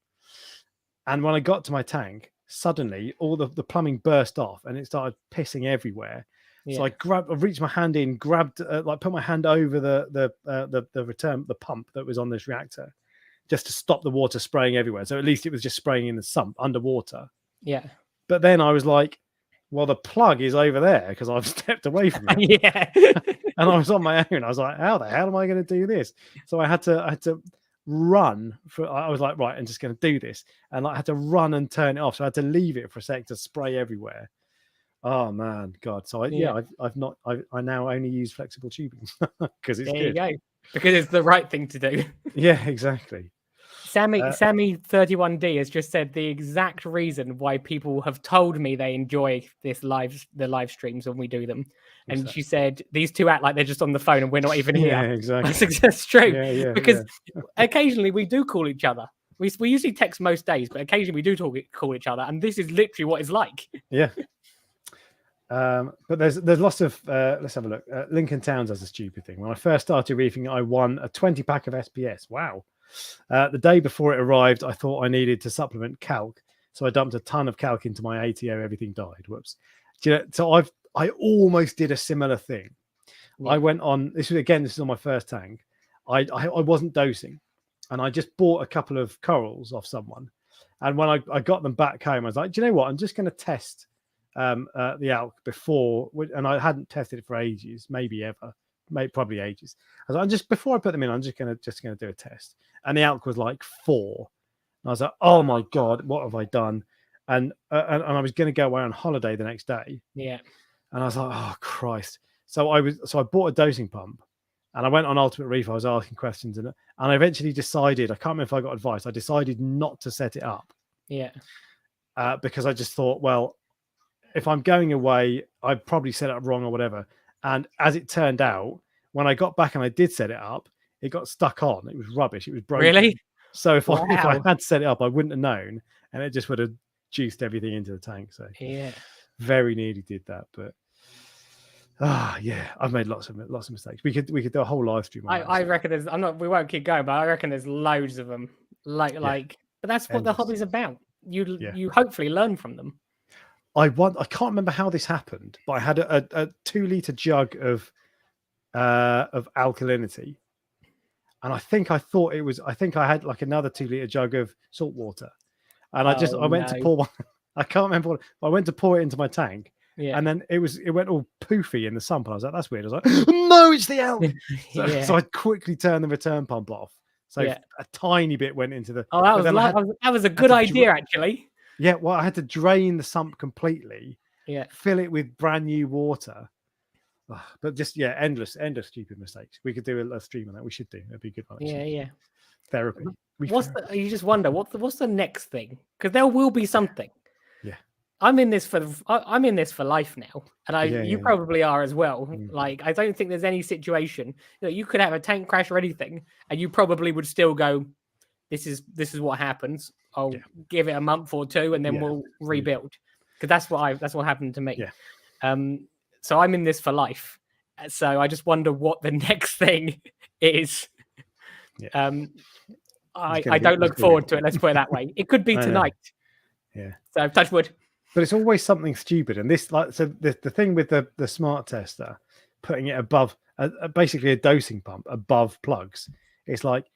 And when I got to my tank, suddenly all the plumbing burst off, and it started pissing everywhere. So I reached my hand in, grabbed, put my hand over the pump that was on this reactor, just to stop the water spraying everywhere. So at least it was just spraying in the sump underwater. Yeah. But then I was like, well, the plug is over there because I've stepped away from it. Yeah. And I was on my own. I was like, how the hell am I going to do this? So I had to run I was like, right, I'm just going to do this. And I had to run and turn it off. So I had to leave it for a sec to spray everywhere. Oh man, God! So I now only use flexible tubing because it's good. There you go. Because it's the right thing to do. Yeah, exactly. Sammy 31D has just said the exact reason why people have told me they enjoy the live streams when we do them, and she said these two act like they're just on the phone and we're not even here. Yeah, exactly. That's true. Because occasionally we do call each other. We usually text most days, but occasionally we do call each other, and this is literally what it's like. Yeah. But there's lots of let's have a look. Lincoln Towns has a stupid thing. When I first started reefing, I won a 20-pack of SPS. Wow. The day before it arrived, I thought I needed to supplement calc, so I dumped a ton of calc into my ATO. Everything died. Whoops. So I almost did a similar thing. I went on. This is on my first tank. I wasn't dosing, and I just bought a couple of corals off someone. And when I got them back home, I was like, do you know what? I'm just going to test the alk before, and I hadn't tested it for ages, probably ages. I was like, before I put them in, I'm just gonna do a test. And the alk was like 4. And I was like, oh my God, what have I done? And I was gonna go away on holiday the next day. Yeah. And I was like, oh Christ. So I bought a dosing pump, and I went on Ultimate Reef. I was asking questions, and I eventually decided, I can't remember if I got advice. I decided not to set it up. Yeah. Because I just thought, well, if I'm going away, I'd probably set it up wrong or whatever. And as it turned out, when I got back and I did set it up, it got stuck on. It was rubbish. It was broken. Really? So if I had set it up, I wouldn't have known, and it just would have juiced everything into the tank. So yeah, very nearly did that, but yeah, I've made lots of mistakes. We could do a whole live stream on that. I reckon there's. We won't keep going, but I reckon there's loads of them. But that's what the hobby's about. You hopefully learn from them. I can't remember how this happened, but I had a 2-liter jug of alkalinity, and I think I had like another 2-liter jug of salt water, and I went to pour one. I can't remember what I went to pour it into my tank. Yeah. And then it went all poofy in the sump. And I was like, that's weird. I was like, no, it's the alk. So I quickly turned the return pump off. So a tiny bit went into the. Oh, that was a good idea, actually. Yeah, well, I had to drain the sump completely. Yeah. Fill it with brand new water. But just endless stupid mistakes. We could do a stream on that. We should do. It'd be a good one. Yeah. Therapy. You just wonder what's the next thing? Because there will be something. Yeah. I'm in this for life now, and you probably are as well. Like, I don't think there's any situation you could have a tank crash or anything, and you probably would still go, "This is what happens. I'll give it a month or two, and then we'll rebuild." Because that's what happened to me. Yeah. So I'm in this for life. So I just wonder what the next thing is. Yeah. I don't look forward to it. Let's put it that way. It could be tonight. Yeah. So touch wood. But it's always something stupid, and this the thing with the smart tester, putting it above basically a dosing pump above plugs. It's like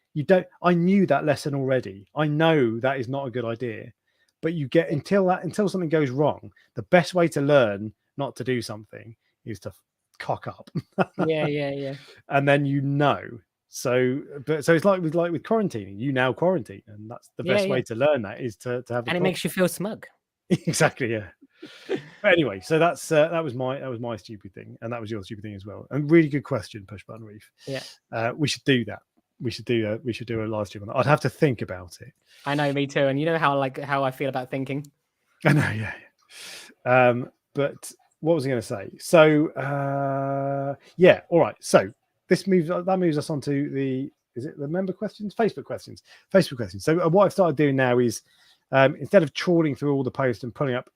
I knew that lesson already. I know that is not a good idea, but you get until something goes wrong. The best way to learn not to do something is to cock up. Yeah. And then So it's like with quarantining. You now quarantine, and that's the best way to learn that is to have. And it makes you feel smug. Exactly, yeah. But anyway, so that was my stupid thing, and that was your stupid thing as well. And really good question, Push Button Reef. Yeah, we should do that. We should do a live stream on that. I'd have to think about it. I know, me too. And you know how I feel about thinking. I know, yeah. But what was I going to say? So, all right. So that moves us on to is it the member questions? Facebook questions. So what I've started doing now is instead of trawling through all the posts and pulling up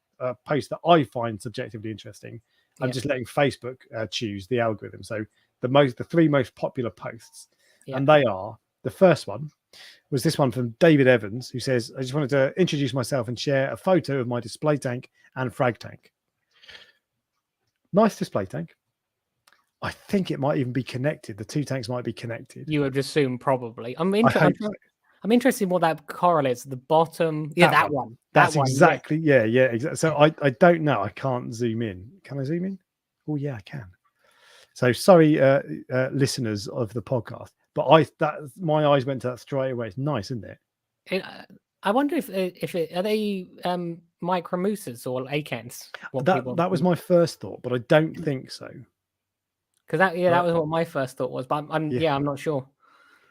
posts that I find subjectively interesting, I'm just letting Facebook choose the algorithm. So the 3 most popular posts, and they are, the first one was this one from David Evans, who says, I just wanted to introduce myself and share a photo of my display tank and frag tank. Nice display tank. I think it might even be connected. The 2 tanks might be connected. You would assume, probably. I'm interested in what that coral is. The bottom. Yeah, that one. That's exactly. Yeah, exactly. So I don't know. I can't zoom in. Can I zoom in? Oh, yeah, I can. So sorry, listeners of the podcast, but my eyes went to that straight away. It's nice, isn't it? I wonder if are they micromousas or acans? That was my first thought, but I don't think so. Because that was what my first thought was, but I'm not sure.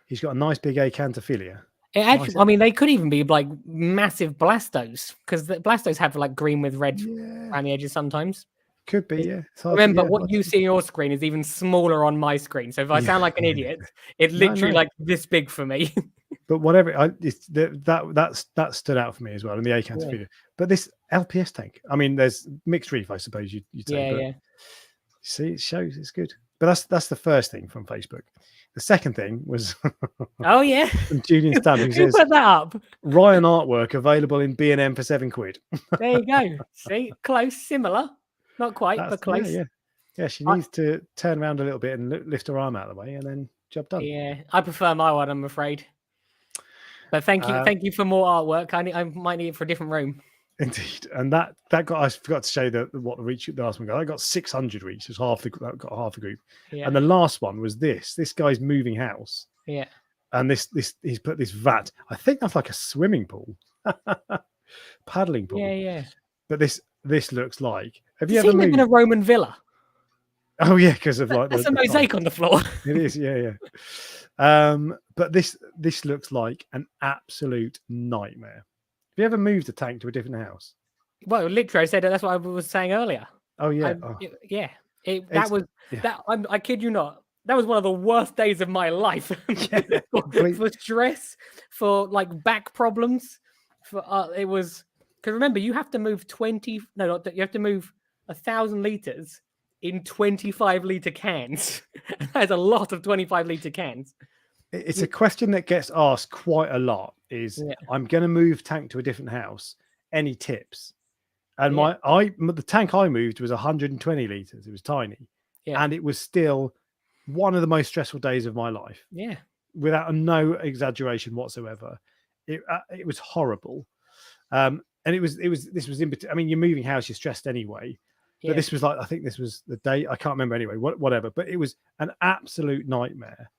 He's got a nice big acantophilia. I mean, they could even be like massive blastos, because the blastos have like green with red around the edges sometimes. Could be, yeah. Remember, what you see on your screen is even smaller on my screen. So if I sound like an idiot, it's literally like this big for me. But whatever, that stood out for me as well, and the acantophilia. Yeah. But this LPS tank, I mean, there's mixed reef, I suppose you say. Yeah. See, it shows it's good. But that's the first thing from Facebook. The second thing was from Julian Stan, who says, put that up? Ryan artwork available in B&M for £7. There you go. See, close, similar, not quite, but close. Yeah. She needs to turn around a little bit and lift her arm out of the way, and then job done. Yeah, I prefer my one, I'm afraid. But thank you for more artwork. I might need it for a different room. Indeed, and that got, I forgot to show what the reach the last one got. I got 600 reach. It's half the group. Yeah. And the last one was this guy's moving house. Yeah. And he's put this vat. I think that's like a swimming pool, paddling pool. Yeah. But this looks like. Have you ever moved in a Roman villa? Oh yeah, because of like that's a mosaic on the floor. It is, yeah. But this looks like an absolute nightmare. Have you ever moved a tank to a different house? Well, literally, I said that's what I was saying earlier. Oh yeah, I kid you not. That was one of the worst days of my life. For stress, for like back problems. It was Because remember, you have to move 20. No, not that. You have to move 1,000 liters in 25-liter cans. That's a lot of 25-liter cans. It's a question that gets asked quite a lot. I'm going to move tank to a different house. Any tips? And the tank I moved was 120 liters. It was tiny, and it was still one of the most stressful days of my life. Yeah, without no exaggeration whatsoever. It was horrible. And this was in between. I mean, you're moving house, you're stressed anyway. But this was like, I think this was the day, I can't remember anyway, whatever. But it was an absolute nightmare.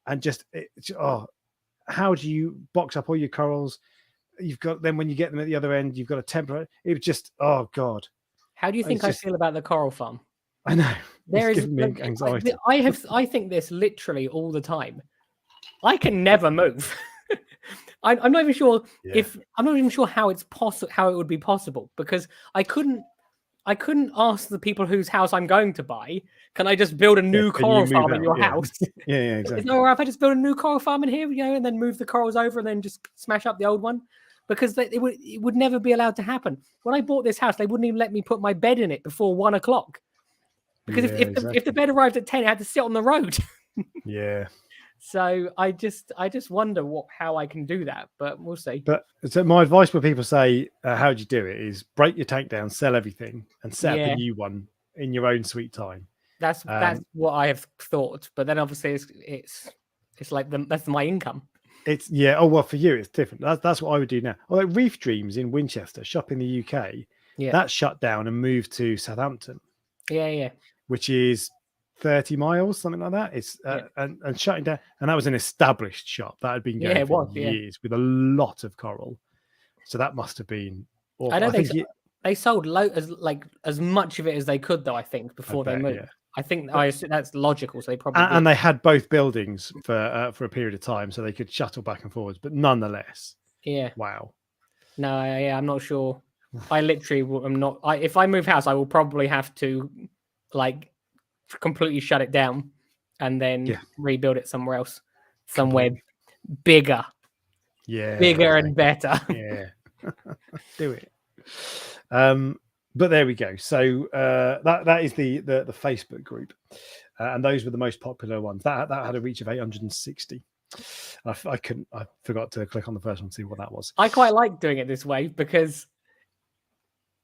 And how do you box up all your corals? You've got then when you get them at the other end, you've got a temper. It was just, oh God. How do you think I feel about the coral farm? I know. There is me anxiety. I think this literally all the time. I can never move. I'm not even sure I'm not even sure how it's possible, how it would be possible, because I couldn't ask the people whose house I'm going to buy, can I just build a new coral farm in your house? Yeah, exactly. It's not alright if I just build a new coral farm in here, and then move the corals over and then just smash up the old one, because it would never be allowed to happen. When I bought this house, they wouldn't even let me put my bed in it before 1 o'clock, because if the bed arrived at 10, it had to sit on the road. Yeah. So I just wonder how I can do that, but we'll see. But so my advice when people say, how do you do it, is break your tank down, sell everything, and set up a new one in your own sweet time. That's what I have thought. But then obviously it's like that's my income. Oh well, for you it's different. That's what I would do now. Although Reef Dreams in Winchester, shop in the UK, that shut down and moved to Southampton. Yeah. Which is 30 miles, something like that. It's and shutting down, and that was an established shop that had been going for years with a lot of coral. So that must have been awful. I don't think they sold as much of it as they could, though. I think before they moved. Yeah. I think that's logical. So they probably and they had both buildings for a period of time, so they could shuttle back and forwards. But nonetheless, wow. No, I'm not sure. I literally am not. If I move house, I will probably have to completely shut it down and then rebuild it somewhere else, somewhere bigger, bigger and better. Do it. But there we go. So that is the Facebook group, and those were the most popular ones. That had a reach of 860. I forgot to click on the first one to see what that was. I quite like doing it this way because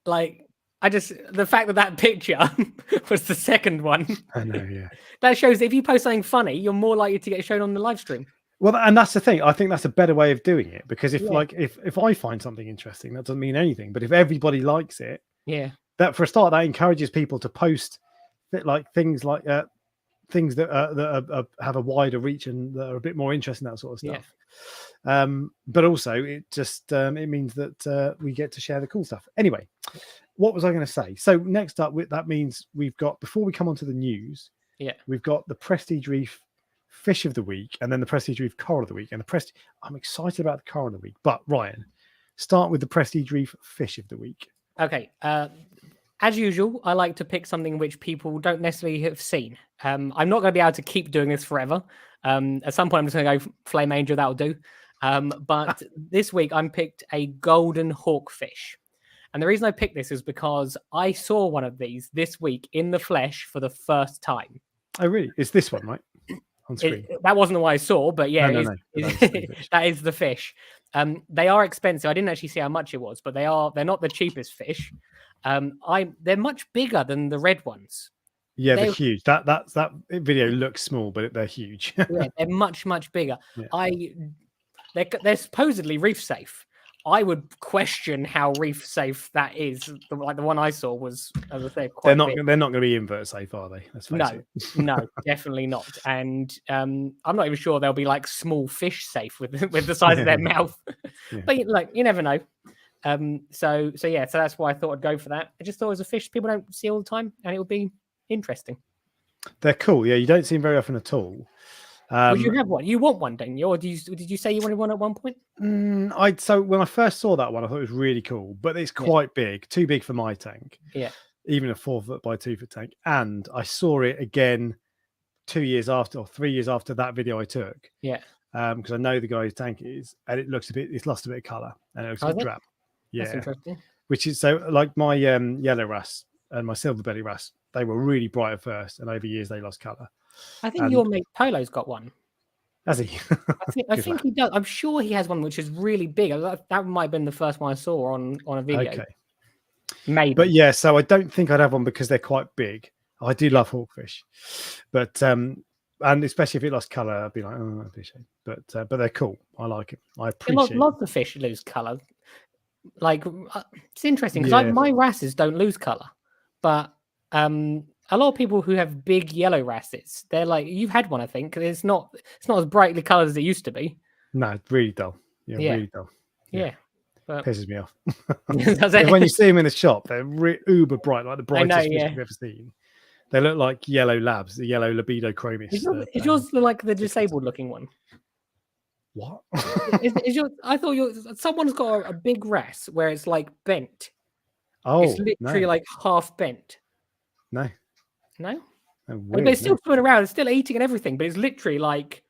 the fact that picture was the second one. I know, yeah. That shows that if you post something funny, you're more likely to get shown on the live stream. Well, and that's the thing. I think that's a better way of doing it, because if I find something interesting, that doesn't mean anything. But if everybody likes it, that for a start, that encourages people to post things that have a wider reach and that are a bit more interesting, that sort of stuff. But also it just it means that we get to share the cool stuff. Anyway, what was I going to say? So next up, that means we've got, before we come on to the news, we've got the Prestige Reef Fish of the Week, and then the Prestige Reef Coral of the Week. And I'm excited about the Coral of the Week. But Ryan, start with the Prestige Reef Fish of the Week. Okay. As usual, I like to pick something which people don't necessarily have seen. I'm not going to be able to keep doing this forever. At some point, I'm just going to go Flame Angel. That'll do. But this week, I'm picked a golden hawkfish. And the reason I picked this is because I saw one of these this week in the flesh for the first time. Oh, really? It's this one, right? On screen. That wasn't the one I saw, but that is the fish. They are expensive. I didn't actually see how much it was, but they're not the cheapest fish. They're much bigger than the red ones. Yeah, they're huge. That video looks small, but they're huge. Yeah, they're much bigger. Yeah. They're supposedly reef safe. I would question how reef safe that is. The one I saw was, as I said, quite big. They're not going to be invert safe, are they? Let's face it. No, definitely not. And I'm not even sure they'll be small fish safe with the size of their mouth. Yeah. But you never know. So that's why I thought I'd go for that. I just thought it was a fish people don't see all the time, and it would be interesting. They're cool. Yeah, you don't see them very often at all. Would you have one? You want one, didn't you? Or did you say you wanted one at one point? So when I first saw that one, I thought it was really cool, but it's quite big, too big for my tank. Yeah. Even a 4 foot by 2 foot tank. And I saw it again 2 years after, or 3 years after that video I took. Yeah. Because I know the guy whose tank it is, and it's lost a bit of colour, and it looks a bit drab. Yeah. That's interesting. which is so like my yellow wrasse and my silver belly wrasse. They were really bright at first, and over years they lost color. I think your mate Polo's got one. Has he? I think he does. I'm sure he has one which is really big. That might have been the first one I saw on a video. Okay. Maybe. But yeah, so I don't think I'd have one because they're quite big. I do love Hawkfish, but and especially if it lost color, I'd be like, oh, that'd be a shame. But they're cool. I like it. I appreciate. Lots of fish lose color. Like it's interesting because my wrasses don't lose color, but a lot of people who have big yellow wrasses, they're like, you've had one, I think. It's not as brightly colored as it used to be. No, it's really dull. Yeah, really dull. Yeah. But... pisses me off. When you see them in the shop, they're uber bright, like the brightest fish you've ever seen. They look like yellow labs, the yellow libido chromis. Is yours like the disabled looking one? What? I thought someone's got a big wrasse where it's like bent. Oh, it's literally like half bent. No. But it's still swimming around, it's still eating and everything, but it's literally like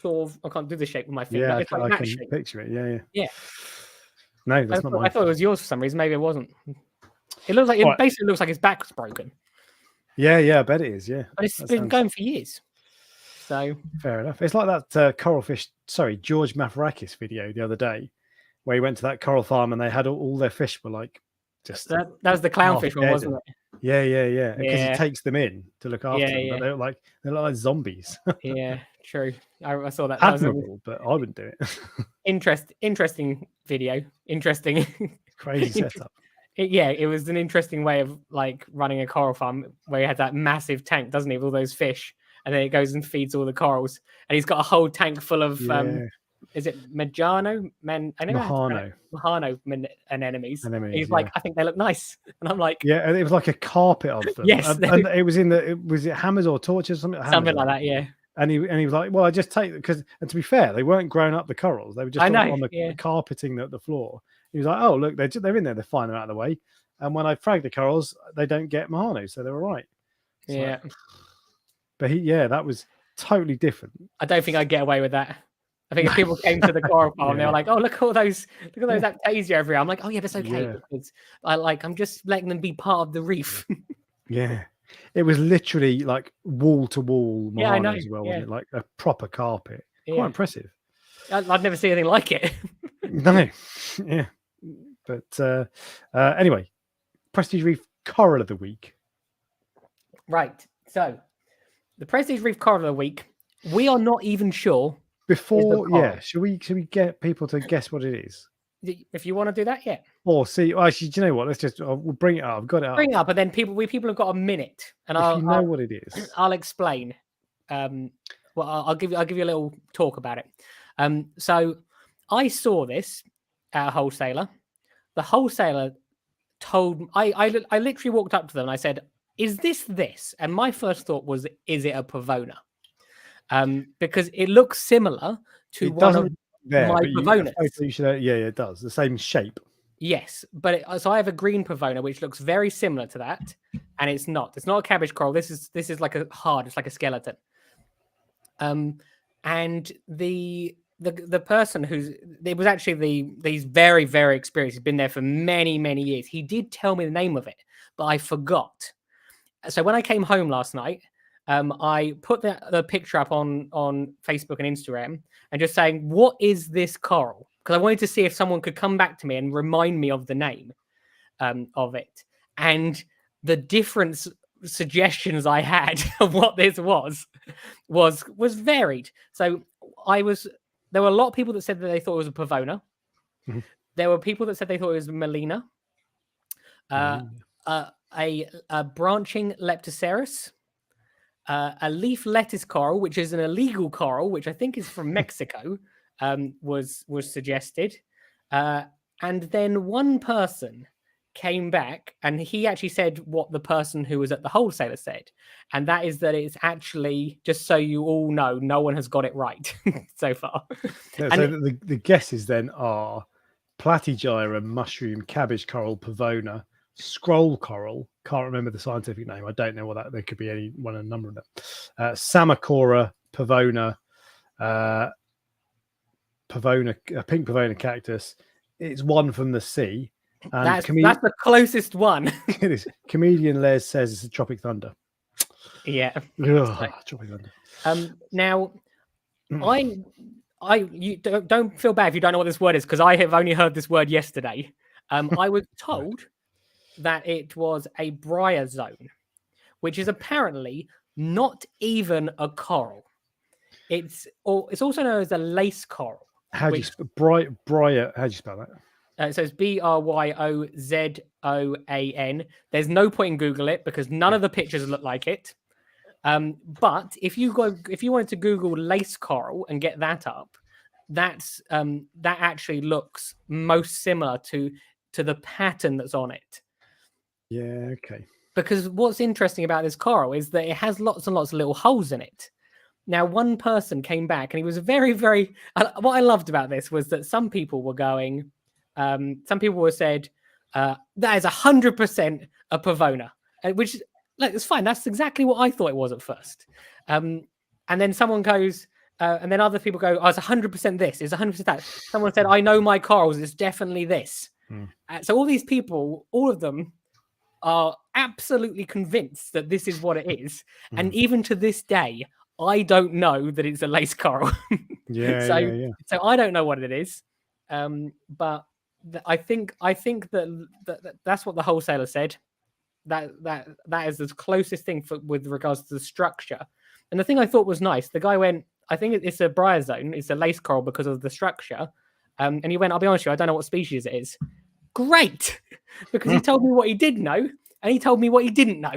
sort of, I can't do the shape with my finger. Yeah, it's like I can picture it. Yeah. No, that's not mine. I thought it was yours for some reason. Maybe it wasn't. It looks like basically looks like his back's broken. Yeah, I bet it is. Yeah, but it's been going for years. So fair enough. It's like that George Mafarakis video the other day, where he went to that coral farm and they had all their fish were like just that was the clownfish one, wasn't it? Yeah. Because he takes them in to look after them, but they're like zombies. Yeah, true. I saw that. Admirable, but I wouldn't do it. Interesting video. Interesting. Crazy setup. It was an interesting way of like running a coral farm where he had that massive tank, doesn't he, with all those fish, and then it goes and feeds all the corals, and he's got a whole tank full of is it Mahano and enemies. He's like, I think they look nice, and I'm like, yeah, and it was like a carpet of them. Yes, and it was was it hammers or torches, something like that, yeah. And he was like, well, I just take because, and to be fair, they weren't growing up the corals; they were just on the carpeting the floor. He was like, oh look, they're in there, they're fine, they're out of the way. And when I frag the corals, they don't get Mahano, so they were right. Yeah, but that was totally different. I don't think I'd get away with that. I think if people came to the coral farm, they were like, "Oh, look at those Aptasia everywhere." I'm like, "Oh yeah, that's okay." Because I'm just letting them be part of the reef. Yeah, it was literally like wall to wall. I know. As well, wasn't it? Like a proper carpet. Quite impressive. I'd never see anything like it. No, yeah, but anyway, Prestige Reef Coral of the Week. Right. So, the Prestige Reef Coral of the Week. We are not even sure. Before, should we get people to guess what it is? If you want to do that, yeah. Or see, actually, do you know what? Let's just we'll bring it up. I've got it up. Bring it up, and then people have got a minute, and I'll know what it is. I'll explain. I'll give you a little talk about it. So I saw this at a wholesaler. The wholesaler told I literally walked up to them and I said, "Is this?" And my first thought was, "Is it a Pavona?" Because it looks similar to one of my Pavonas. It does. The same shape. Yes, but so I have a green Pavona which looks very similar to that, and it's not. It's not a cabbage coral. This is like it's like a skeleton. And the person it was actually these very, very experienced. He's been there for many, many years. He did tell me the name of it, but I forgot. So when I came home last night, I put the picture up on Facebook and Instagram and just saying, what is this coral? Because I wanted to see if someone could come back to me and remind me of the name of it. And the different suggestions I had of what this was varied. So there were a lot of people that said that they thought it was a Pavona. Mm-hmm. There were people that said they thought it was a Melina, a branching Leptocerus, a leaf lettuce coral, which is an illegal coral, which I think is from Mexico, was suggested. And then one person came back and he actually said what the person who was at the wholesaler said. And that is that it's actually, just so you all know, no one has got it right so far. Yeah, so the guesses then are Platygyra, mushroom, cabbage coral, Pavona, scroll coral. Can't remember the scientific name. I don't know what that. There could be any one, a number of them. Samacora, Pavona, pink Pavona cactus. It's one from the sea, That's the closest one. Comedian Les says it's a Tropic Thunder. Yeah. Tropic Thunder. Now, you don't feel bad if you don't know what this word is, because I have only heard this word yesterday. I was told that it was a briar zone, which is apparently not even a coral. It's also known as a lace coral. How do you briar? How do you spell that? It says BRYOZOAN. There's no point in Google it because none of the pictures look like it. But if you wanted to Google lace coral and get that up, that actually looks most similar to the pattern that's on it. Yeah, okay. Because what's interesting about this coral is that it has lots and lots of little holes in it. Now, one person came back and he was very, very. What I loved about this was that some people were going. Some people were said that is 100% a Pavona, which it's fine. That's exactly what I thought it was at first. And then someone goes, and then other people go, "Oh, it's 100% this. It's 100% that." Someone said, "I know my corals. It's definitely this." So all these people, all of them, are absolutely convinced that this is what it is, and even to this day, I don't know that it's a lace coral. So I don't know what it is, but I think that that's what the wholesaler said. That is the closest thing with regards to the structure. And the thing I thought was nice, the guy went, "I think it's a briar zone. It's a lace coral because of the structure." And he went, "I'll be honest with you, I don't know what species it is." Great, because he told me what he did know, and he told me what he didn't know.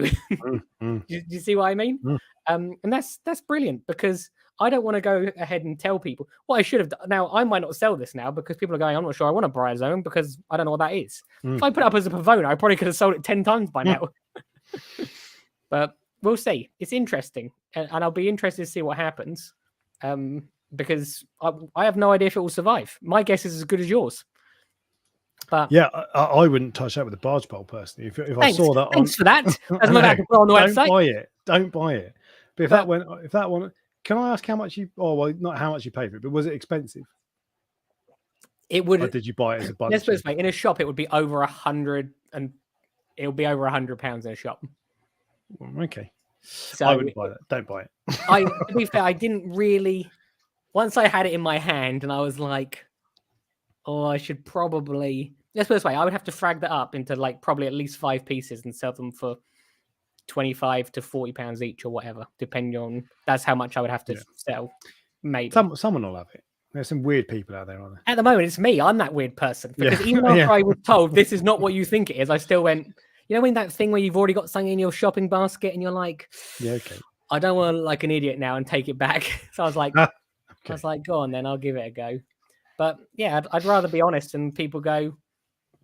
Do you see what I mean? And that's brilliant, because I don't want to go ahead and tell people what I should have done. Now, I might not sell this now because people are going, "I'm not sure I want a briar zone because I don't know what that is." If I put it up as a Pavona, I probably could have sold it 10 times by now. But we'll see. It's interesting, and I'll be interested to see what happens, because I have no idea if it will survive. My guess is as good as yours. But yeah, I wouldn't touch that with a barge pole personally. If I saw that, thanks for that. As my back on the website. Don't buy it. But if that one, can I ask how much you? Oh well, not how much you paid for it, but was it expensive? It would. Or did you buy it as a bunch? Let's put it this way: in a shop, it would be over 100, and it would be over £100 in a shop. Okay, so I wouldn't buy that. Don't buy it. To be fair, I didn't really. Once I had it in my hand, and I was like, "Oh, I should probably." Let's put it this way: I would have to frag that up into probably at least 5 pieces and sell them for £25 to £40 each or whatever, depending on. That's how much I would have to sell. Maybe someone will have it. There's some weird people out there, aren't there? At the moment, it's me. I'm that weird person, because even after I was told this is not what you think it is, I still went. You know, when that thing where you've already got something in your shopping basket and you're like, "Yeah, okay, I don't want to look like an idiot now and take it back." So I was like, "Go on, then I'll give it a go." But yeah, I'd rather be honest, and people go.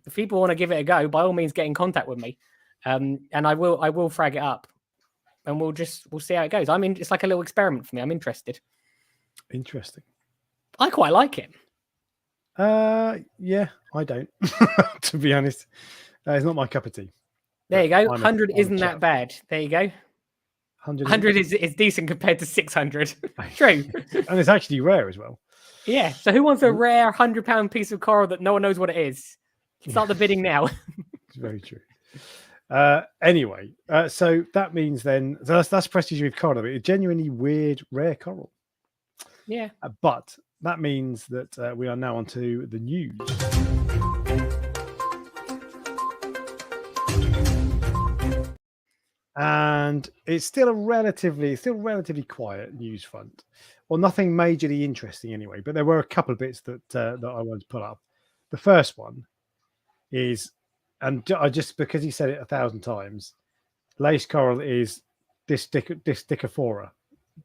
If people want to give it a go, by all means, get in contact with me, and I will frag it up, and we'll see how it goes. It's like a little experiment for me. I'm interested. Interesting. I quite like it. Yeah, I don't. To be honest, it's not my cup of tea. There you go. 100 isn't that bad. There you go. 100 is decent compared to 600. True. And it's actually rare as well. Yeah. So who wants a rare £100 piece of coral that no one knows what it is? Start the bidding now. It's very true. Anyway, so that means then that's prestige with coral. A genuinely weird, rare coral. Yeah. But that means that we are now on to the news. And it's still relatively quiet news front. Well, nothing majorly interesting anyway, but there were a couple of bits that I wanted to pull up. The first one is, and I just because he said it 1,000 times, lace coral is Disticophora.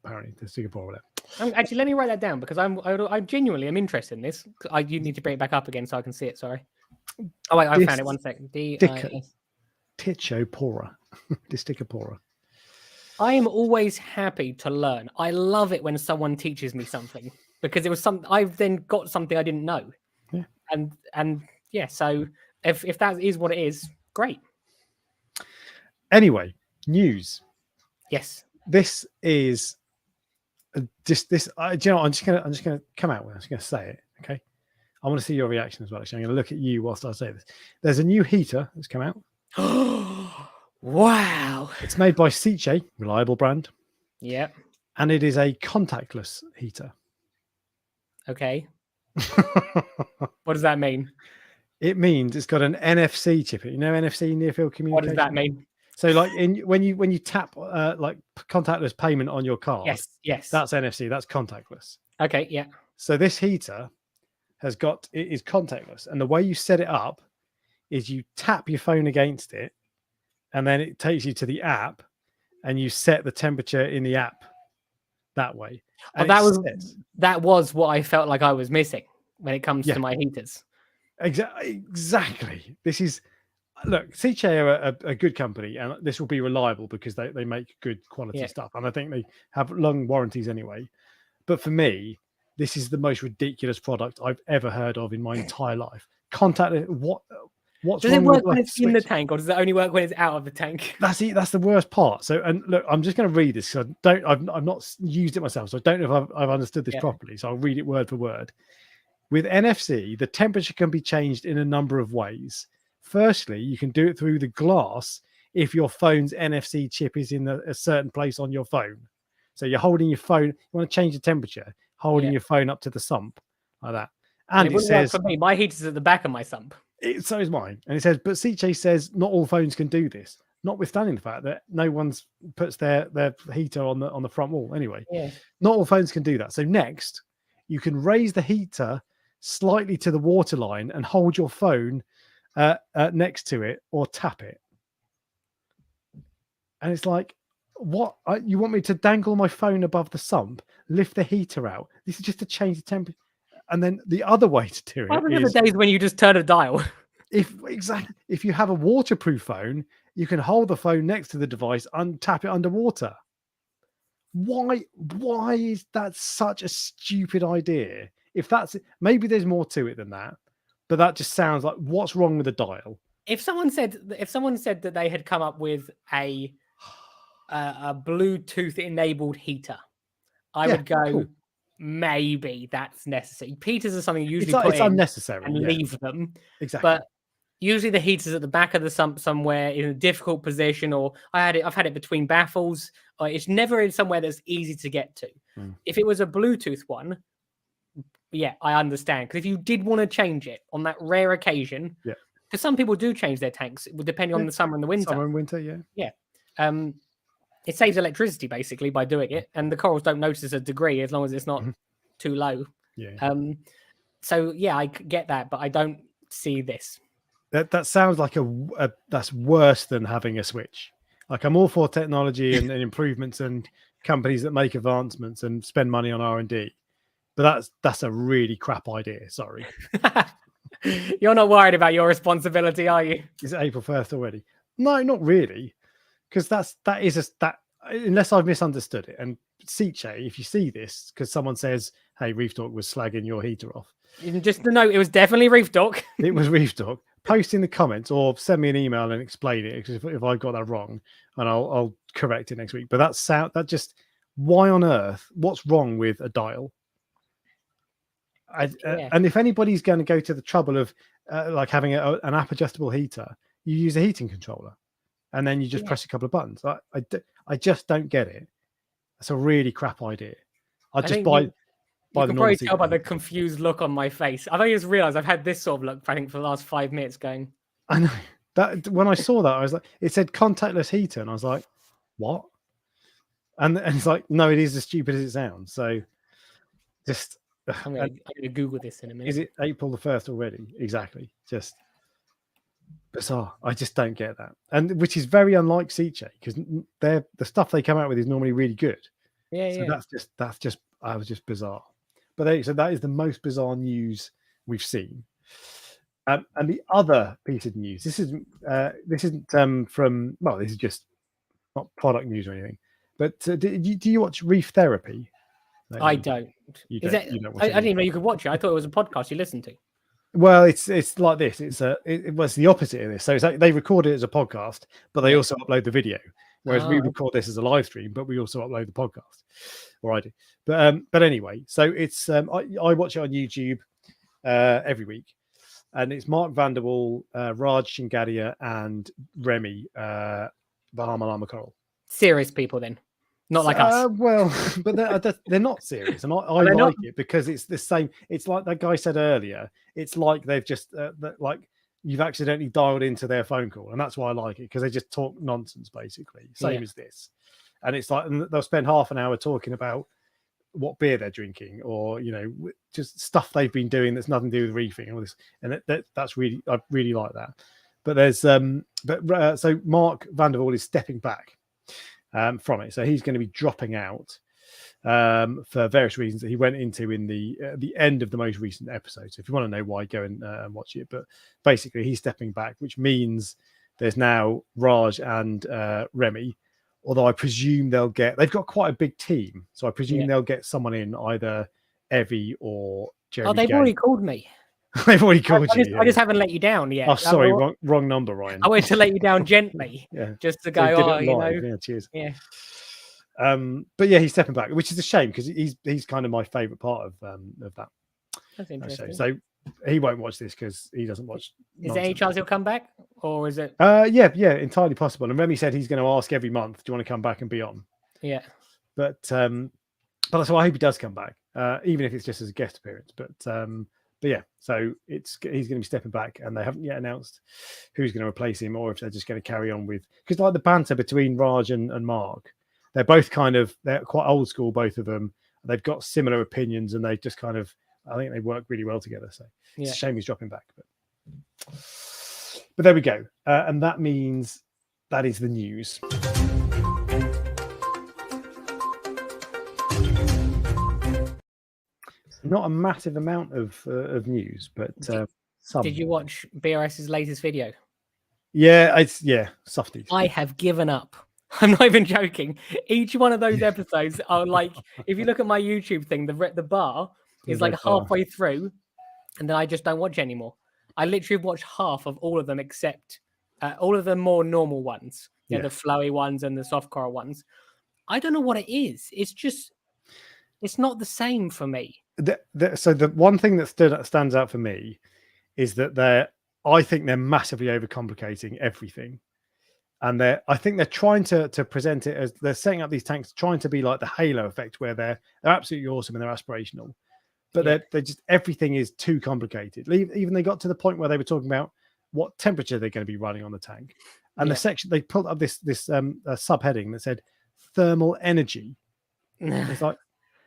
Apparently, Disticophora. Actually, let me write that down, because I genuinely am interested in this. You need to bring it back up again so I can see it. Sorry. Oh wait, I found it. 1 second. Disticophora. Disticophora. I am always happy to learn. I love it when someone teaches me something, because it was I've then got something I didn't know. Yeah. And yeah, so if that is what it is, great. Anyway, news. Yes. This is just this. I'm just gonna come out with it. I'm just gonna say it. Okay. I want to see your reaction as well. Actually, I'm going to look at you whilst I say this. There's a new heater that's come out. Wow. It's made by Seche, reliable brand. Yep. And it is a contactless heater. Okay. What does that mean? It means it's got an NFC chip. You know NFC, near field communication. What does that mean? So like when you tap like contactless payment on your card. Yes. That's NFC. That's contactless. Okay. Yeah. So this heater it is contactless, and the way you set it up is you tap your phone against it, and then it takes you to the app, and you set the temperature in the app that way. And that was what I felt like I was missing when it comes to my heaters. Exactly. This is, look, Seche are a good company, and this will be reliable because they make good quality stuff, and I think they have long warranties anyway. But for me, this is the most ridiculous product I've ever heard of in my entire life. Contactless. What's does it work when it's in the tank, or does it only work when it's out of the tank? That's the worst part. So, and look, I'm just going to read this. I've not used it myself, so I don't know if I've understood this properly. So I'll read it word for word. With NFC, the temperature can be changed in a number of ways. Firstly, you can do it through the glass if your phone's NFC chip is in a certain place on your phone. So you're holding your phone, you want to change the temperature, holding your phone up to the sump like that. And it says, for me, my heater's at the back of my sump. So is mine. And it says, but Seche says not all phones can do this, notwithstanding the fact that no one's puts their heater on the front wall anyway. Yeah. Not all phones can do that. So next, you can raise the heater slightly to the waterline and hold your phone next to it or tap it. And it's like, what? You want me to dangle my phone above the sump, lift the heater out? This is just to change the temperature. And then the other way to do it is the days when you just turn a dial. If you have a waterproof phone, you can hold the phone next to the device and tap it underwater. Why is that such a stupid idea? If that's maybe there's more to it than that, but that just sounds like what's wrong with the dial? If someone said that they had come up with a Bluetooth enabled heater, I would go, cool. Maybe that's necessary. Heaters are something you usually it's unnecessary and leave them. Exactly. But usually the heater's at the back of the sump somewhere in a difficult position, or I've had it between baffles. It's never in somewhere that's easy to get to. If it was a Bluetooth one, I understand. Because if you did want to change it on that rare occasion, because some people do change their tanks depending on the summer and the winter. Summer and winter, yeah. It saves electricity basically by doing it, and the corals don't notice a degree as long as it's not too low. So I get that, but I don't see this. That sounds like that's worse than having a switch. Like, I'm all for technology and improvements and companies that make advancements and spend money on R&D, but that's a really crap idea. Sorry. You're not worried about your responsibility, are you? Is it April 1st already? No, not really. Because that is unless I've misunderstood it. And Seche, if you see this, because someone says, "Hey, Reef Dork was slagging your heater off," just to know, it was definitely Reef Dork. It was Reef Dork. Post in the comments or send me an email and explain it, because if I got that wrong, and I'll correct it next week. But why on earth? What's wrong with a dial? And if anybody's going to go to the trouble of like having an app adjustable heater, you use a heating controller. And then you just press a couple of buttons. I just don't get it. It's a really crap idea. You can probably tell by the confused look on my face. I've only just realized I've had this sort of look, I think, for the last 5 minutes going. I know. That when I saw that, I was like, it said contactless heater. And I was like, what? And it's like, no, it is as stupid as it sounds. So just. I'm going to Google this in a minute. Is it April the 1st already? Exactly. Just. Bizarre. I just don't get that, and which is very unlike Seche, because the stuff they come out with is normally really good. That's just I was just bizarre. But so that is the most bizarre news we've seen. And the other piece of news, this isn't from, well, this is just not product news or anything. But do you watch Reef Therapy? No, I don't. You don't I didn't even know you could watch it. I thought it was a podcast you listened to. Well, it's like this. It was the opposite of this. So it's like they record it as a podcast, but they also upload the video. Whereas we record this as a live stream, but we also upload the podcast, or I do. But anyway, so it's I watch it on YouTube. every week. And it's Mark Vanderwall, Raj Shingadia, and Remy, Bahama Llama Coral. Serious people then, not like us. Well, but they're not serious, and I like it because it's the same. It's like that guy said earlier. It's like they've just like you've accidentally dialed into their phone call, and that's why I like it, because they just talk nonsense basically, same as this. And it's like, and they'll spend half an hour talking about what beer they're drinking, or just stuff they've been doing that's nothing to do with reefing and all this. And that's really, I really like that. But there's so Mark Vanderwall is stepping back from it, so he's going to be dropping out for various reasons that he went into in the end of the most recent episode. So if you want to know why, go and watch it. But basically, he's stepping back, which means there's now Raj and Remy. Although I presume they've got quite a big team, so I presume they'll get someone in, either Evie or Jeremy. Oh, they've already called me. They've already called you. I just haven't let you down yet. Oh, sorry, wrong number, Ryan. I wanted to let you down gently, just to go. Yeah, cheers. Yeah. But yeah, he's stepping back, which is a shame, because he's kind of my favourite part of that. That's interesting. So he won't watch this because he doesn't watch. Is there any chance he'll come back, or is it? Yeah, entirely possible. And Remy said he's going to ask every month, "Do you want to come back and be on?" Yeah. But so I hope he does come back, even if it's just as a guest appearance. But yeah, so he's going to be stepping back, and they haven't yet announced who's going to replace him, or if they're just going to carry on with, because like the banter between Raj and Mark, they're both they're quite old school, both of them. They've got similar opinions, and they just kind of, I think they work really well together. So it's a shame he's dropping back, but there we go. And that means that is the news. Not a massive amount of news, but some. Did you watch BRS's latest video? Yeah, softy. I have given up. I'm not even joking. Each one of those episodes are like, if you look at my YouTube thing, the bar is like halfway through, and then I just don't watch anymore. I literally watched half of all of them, except all of the more normal ones, the flowy ones and the soft coral ones. I don't know what it is. It's just, it's not the same for me. So the one thing that stands out for me is that I think they're massively overcomplicating everything. And I think they're trying to present it as, they're setting up these tanks trying to be like the halo effect, where they're absolutely awesome and they're aspirational, but they're just, everything is too complicated. Even they got to the point where they were talking about what temperature they're going to be running on the tank, and the section they pulled up this subheading that said thermal energy. It's like,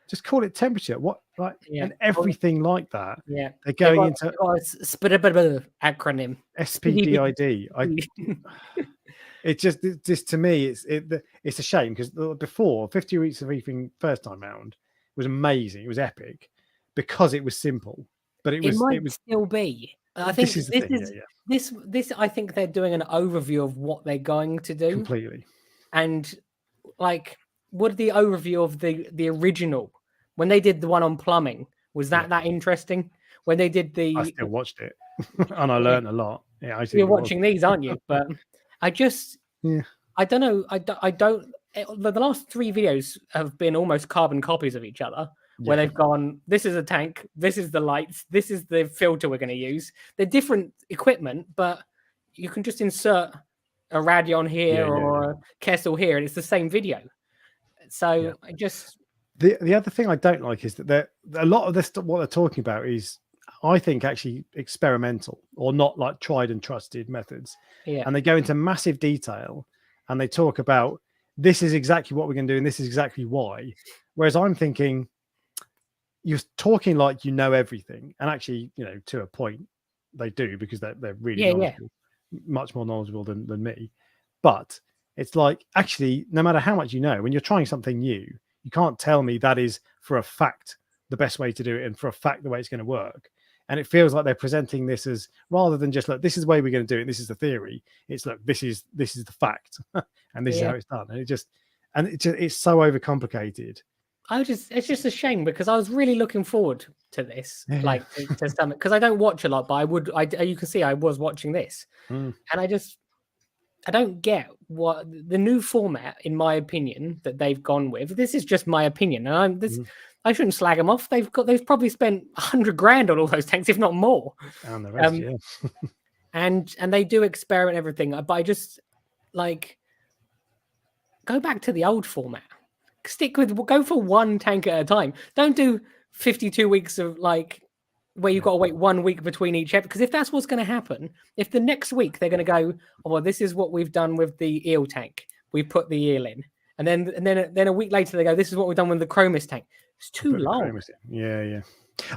just call it temperature. What, like, and everything like that. Yeah, they're going into acronym SPDID. It's just to me, it's a shame, because before 50 Weeks of Reefing first time round was amazing. It was epic because it was simple, but it might still be. I think this. I think they're doing an overview of what they're going to do completely. And like, what the overview of the original, when they did the one on plumbing, was that interesting? When they did I still watched it and I learned a lot. Yeah, you're watching these, aren't you? But I just, I don't know. I don't. The last 3 videos have been almost carbon copies of each other, where they've gone, this is a tank, this is the lights, this is the filter we're going to use. They're different equipment, but you can just insert a radion here or a Kessel here, and it's the same video. So I just... The other thing I don't like is that a lot of this, what they're talking about is, I think, actually experimental, or not like tried and trusted methods. Yeah. And they go into massive detail, and they talk about, this is exactly what we're going to do, and this is exactly why. Whereas I'm thinking, you're talking like you know everything, and actually, to a point, they do, because they're really knowledgeable, much more knowledgeable than me. But it's like, actually, no matter how much you know, when you're trying something new, you can't tell me that is for a fact the best way to do it, and for a fact the way it's going to work. And it feels like they're presenting this as, rather than just, look, this is the way we're going to do it, this is the theory, it's, look, this is the fact, and this is how it's done. And it's so overcomplicated. It's just a shame, because I was really looking forward to this, like to something, because I don't watch a lot, but you can see I was watching this, and I don't get what the new format, in my opinion, that they've gone with. This is just my opinion, and I shouldn't slag them off. They've probably spent 100 grand on all those tanks, if not more. And the rest, yeah. and they do experiment everything, but I just like go back to the old format. Go for one tank at a time. Don't do 52 weeks of like where you've got to wait 1 week between each episode. Because if that's what's going to happen, if the next week they're going to go, oh well, this is what we've done with the eel tank. We put the eel in, and then a week later they go, this is what we've done with the Chromis tank. It's too long. Yeah.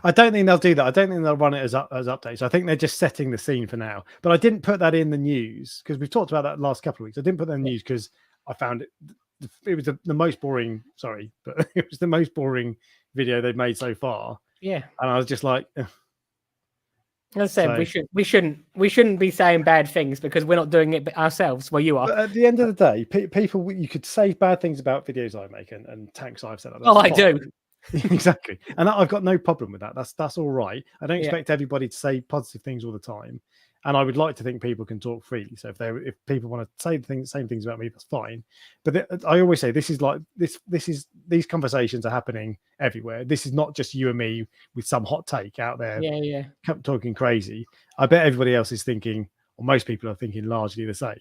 I don't think they'll do that. I don't think they'll run it as updates. I think they're just setting the scene for now. But I didn't put that in the news because we've talked about that last couple of weeks. I didn't put that in the news because I found it was the most boring. Sorry, but it was the most boring video they've made so far. Yeah, and I was just like, as I said, we shouldn't be saying bad things because we're not doing it ourselves. Well, you are. But at the end of the day, people, you could say bad things about videos I make and tanks I've set up. I do. Exactly, and I've got no problem with that. That's all right. I don't expect everybody to say positive things all the time, and I would like to think people can talk freely. So if people want to say the same things about me, that's fine. But I always say these conversations are happening everywhere. This is not just you and me with some hot take out there. Yeah. Talking crazy. I bet everybody else is thinking, or most people are thinking largely the same.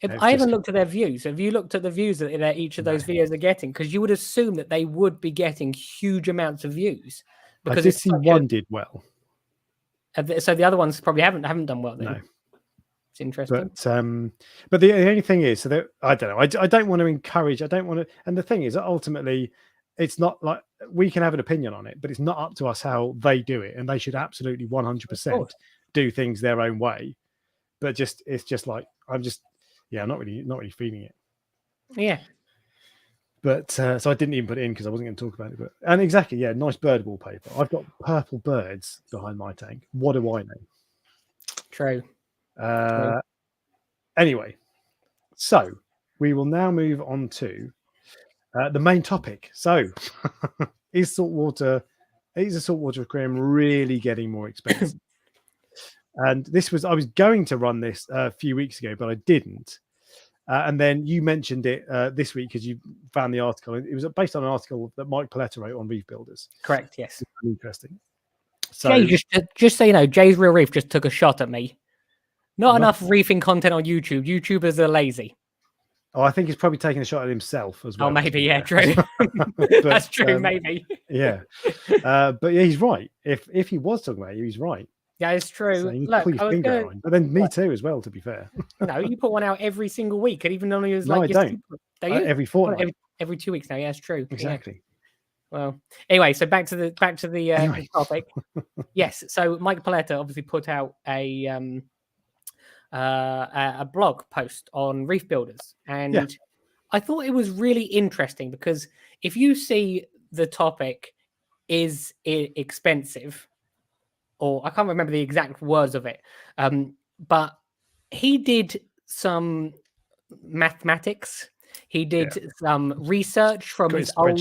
I haven't looked at their views. Have you looked at the views that each of those videos are getting? Because you would assume that they would be getting huge amounts of views. Because I did see one did well. So the other ones probably haven't done well then. No. It's interesting. But the only thing is, I don't know. I don't want to encourage. I don't want to. And the thing is, that ultimately, it's not like we can have an opinion on it, but it's not up to us how they do it, and they should absolutely 100% do things their own way. But it's just like I'm not really feeling it. Yeah. But so I didn't even put it in because I wasn't going to talk about it. And exactly, yeah, nice bird wallpaper. I've got purple birds behind my tank. What do I know? True. Anyway, so we will now move on to the main topic. So, is a saltwater aquarium really getting more expensive? And I was going to run this a few weeks ago, but I didn't. And then you mentioned it this week because you found the article. It was based on an article that Mike Paletta wrote on Reef Builders. Correct. Yes. Interesting. So, Jay, just so you know, Jay's Real Reef just took a shot at me. Not enough reefing content on YouTube. YouTubers are lazy. Oh, I think he's probably taking a shot at himself as well. Oh, maybe, yeah, true. That's true, maybe. Yeah. But yeah, he's right. If he was talking about you, he's right. Yeah, it's true. So look, but then me too, as well, to be fair. No, you put one out every single week. And even though he was no, I don't. Every fortnight. Every 2 weeks now. Yeah, it's true. Exactly. Yeah. Well, anyway, so back to the topic. Yes. So Mike Paletta obviously put out a blog post on Reef Builders, and I thought it was really interesting because if you see the topic, is it expensive, or I can't remember the exact words of it, but he did some mathematics. He did some research from his old.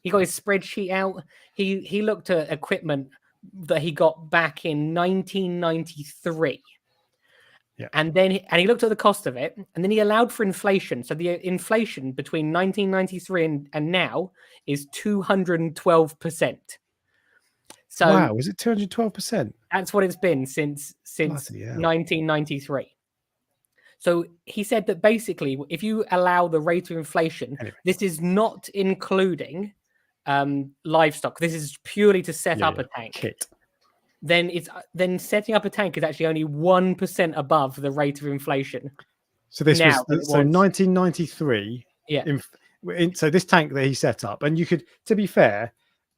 He got his spreadsheet out. He looked at equipment that he got back in 1993. Yeah. And he looked at the cost of it, and then he allowed for inflation. So the inflation between 1993 and now is 212%. So wow, is it 212%? That's what it's been since 1993. So he said that basically, if you allow the rate of inflation, this is not including livestock. This is purely to set up a tank. Kit. Then setting up a tank is actually only 1% above the rate of inflation. So this was 1993. Yeah. So this tank that he set up, and you could, to be fair,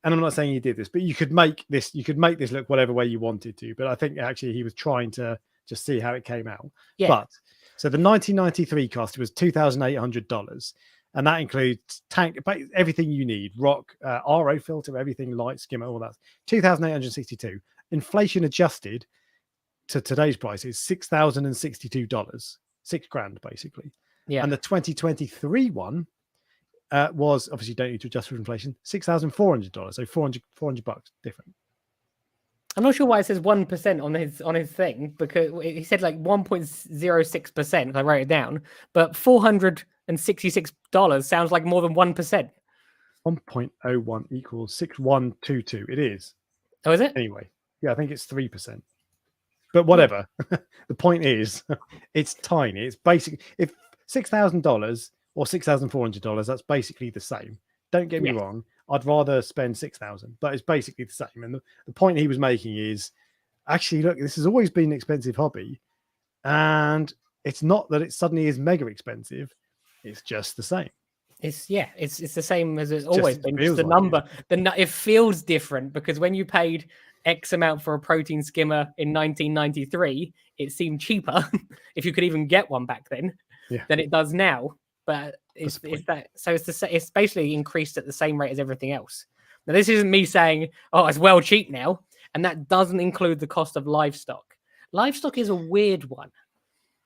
and I'm not saying he did this, but you could make this look whatever way you wanted to. But I think actually he was trying to just see how it came out. Yeah. But so the 1993 cost was $2,800. And that includes tank, everything you need, rock, RO filter, everything, light, skimmer, all that. $2,862. Inflation adjusted to today's price is $6,062, $6,000 basically. Yeah. And the 2023 one was, obviously you don't need to adjust for inflation, $6,400. So $400 different. I'm not sure why it says 1% on his thing, because he said like 1.06%. I wrote it down, but $466 sounds like more than 1%. 1.01 equals 6122. It is. Oh, is it? Anyway, yeah, I think it's 3%. But whatever. The point is, it's tiny. It's basic. If $6,000 or $6,400, that's basically the same. Don't get me wrong. I'd rather spend 6,000, but it's basically the same. And the point he was making is, actually, look, this has always been an expensive hobby, and it's not that it suddenly is mega expensive. It's just the same. It's the same as it's always been. Just the like number, it feels different because when you paid X amount for a protein skimmer in 1993, it seemed cheaper if you could even get one back then than it does now. But it's basically increased at the same rate as everything else. Now, this isn't me saying, oh, it's well cheap now, and that doesn't include the cost of livestock. Livestock is a weird one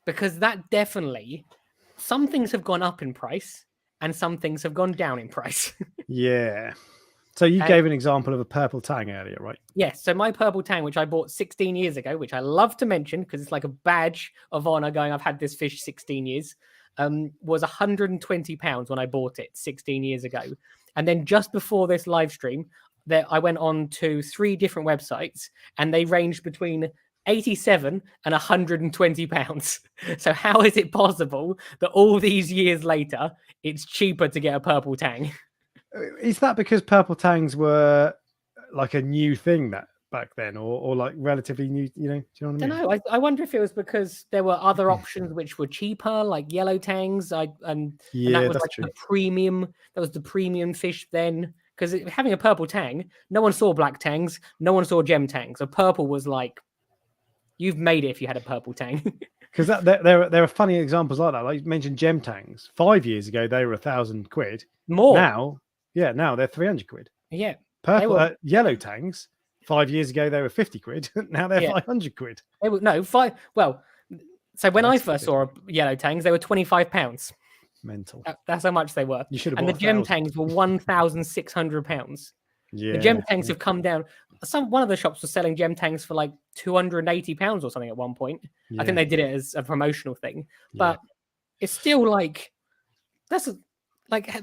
because that definitely, some things have gone up in price and some things have gone down in price. Yeah. So you gave an example of a purple tang earlier, right? Yes. So my purple tang, which I bought 16 years ago, which I love to mention because it's like a badge of honor going, I've had this fish 16 years, was £120 when I bought it 16 years ago. And then just before this live stream, I went on to 3 different websites and they ranged between £87 and £120. So how is it possible that all these years later, it's cheaper to get a purple tang? Is that because purple tangs were like a new thing that back then, or like relatively new? You know, do you know what I mean? I don't know. I wonder if it was because there were other options which were cheaper, like yellow tangs. And that was like true. the premium. That was the premium fish then. Because having a purple tang, no one saw black tangs, no one saw gem tangs. A purple was like, you've made it if you had a purple tang. Because there are funny examples like that. Like you mentioned gem tangs. 5 years ago, they were £1,000 more. Now they're £300. Yeah. Purple yellow tangs. 5 years ago, they were £50. Now they're £500. They were so when I first saw yellow tangs, they were £25. Mental. That's how much they were. You should have. And the gem tangs were £1,600. Yeah. The gem tangs have come down. One of the shops was selling gem tangs for like £280 or something at one point. I think they did it as a promotional thing, but it's still like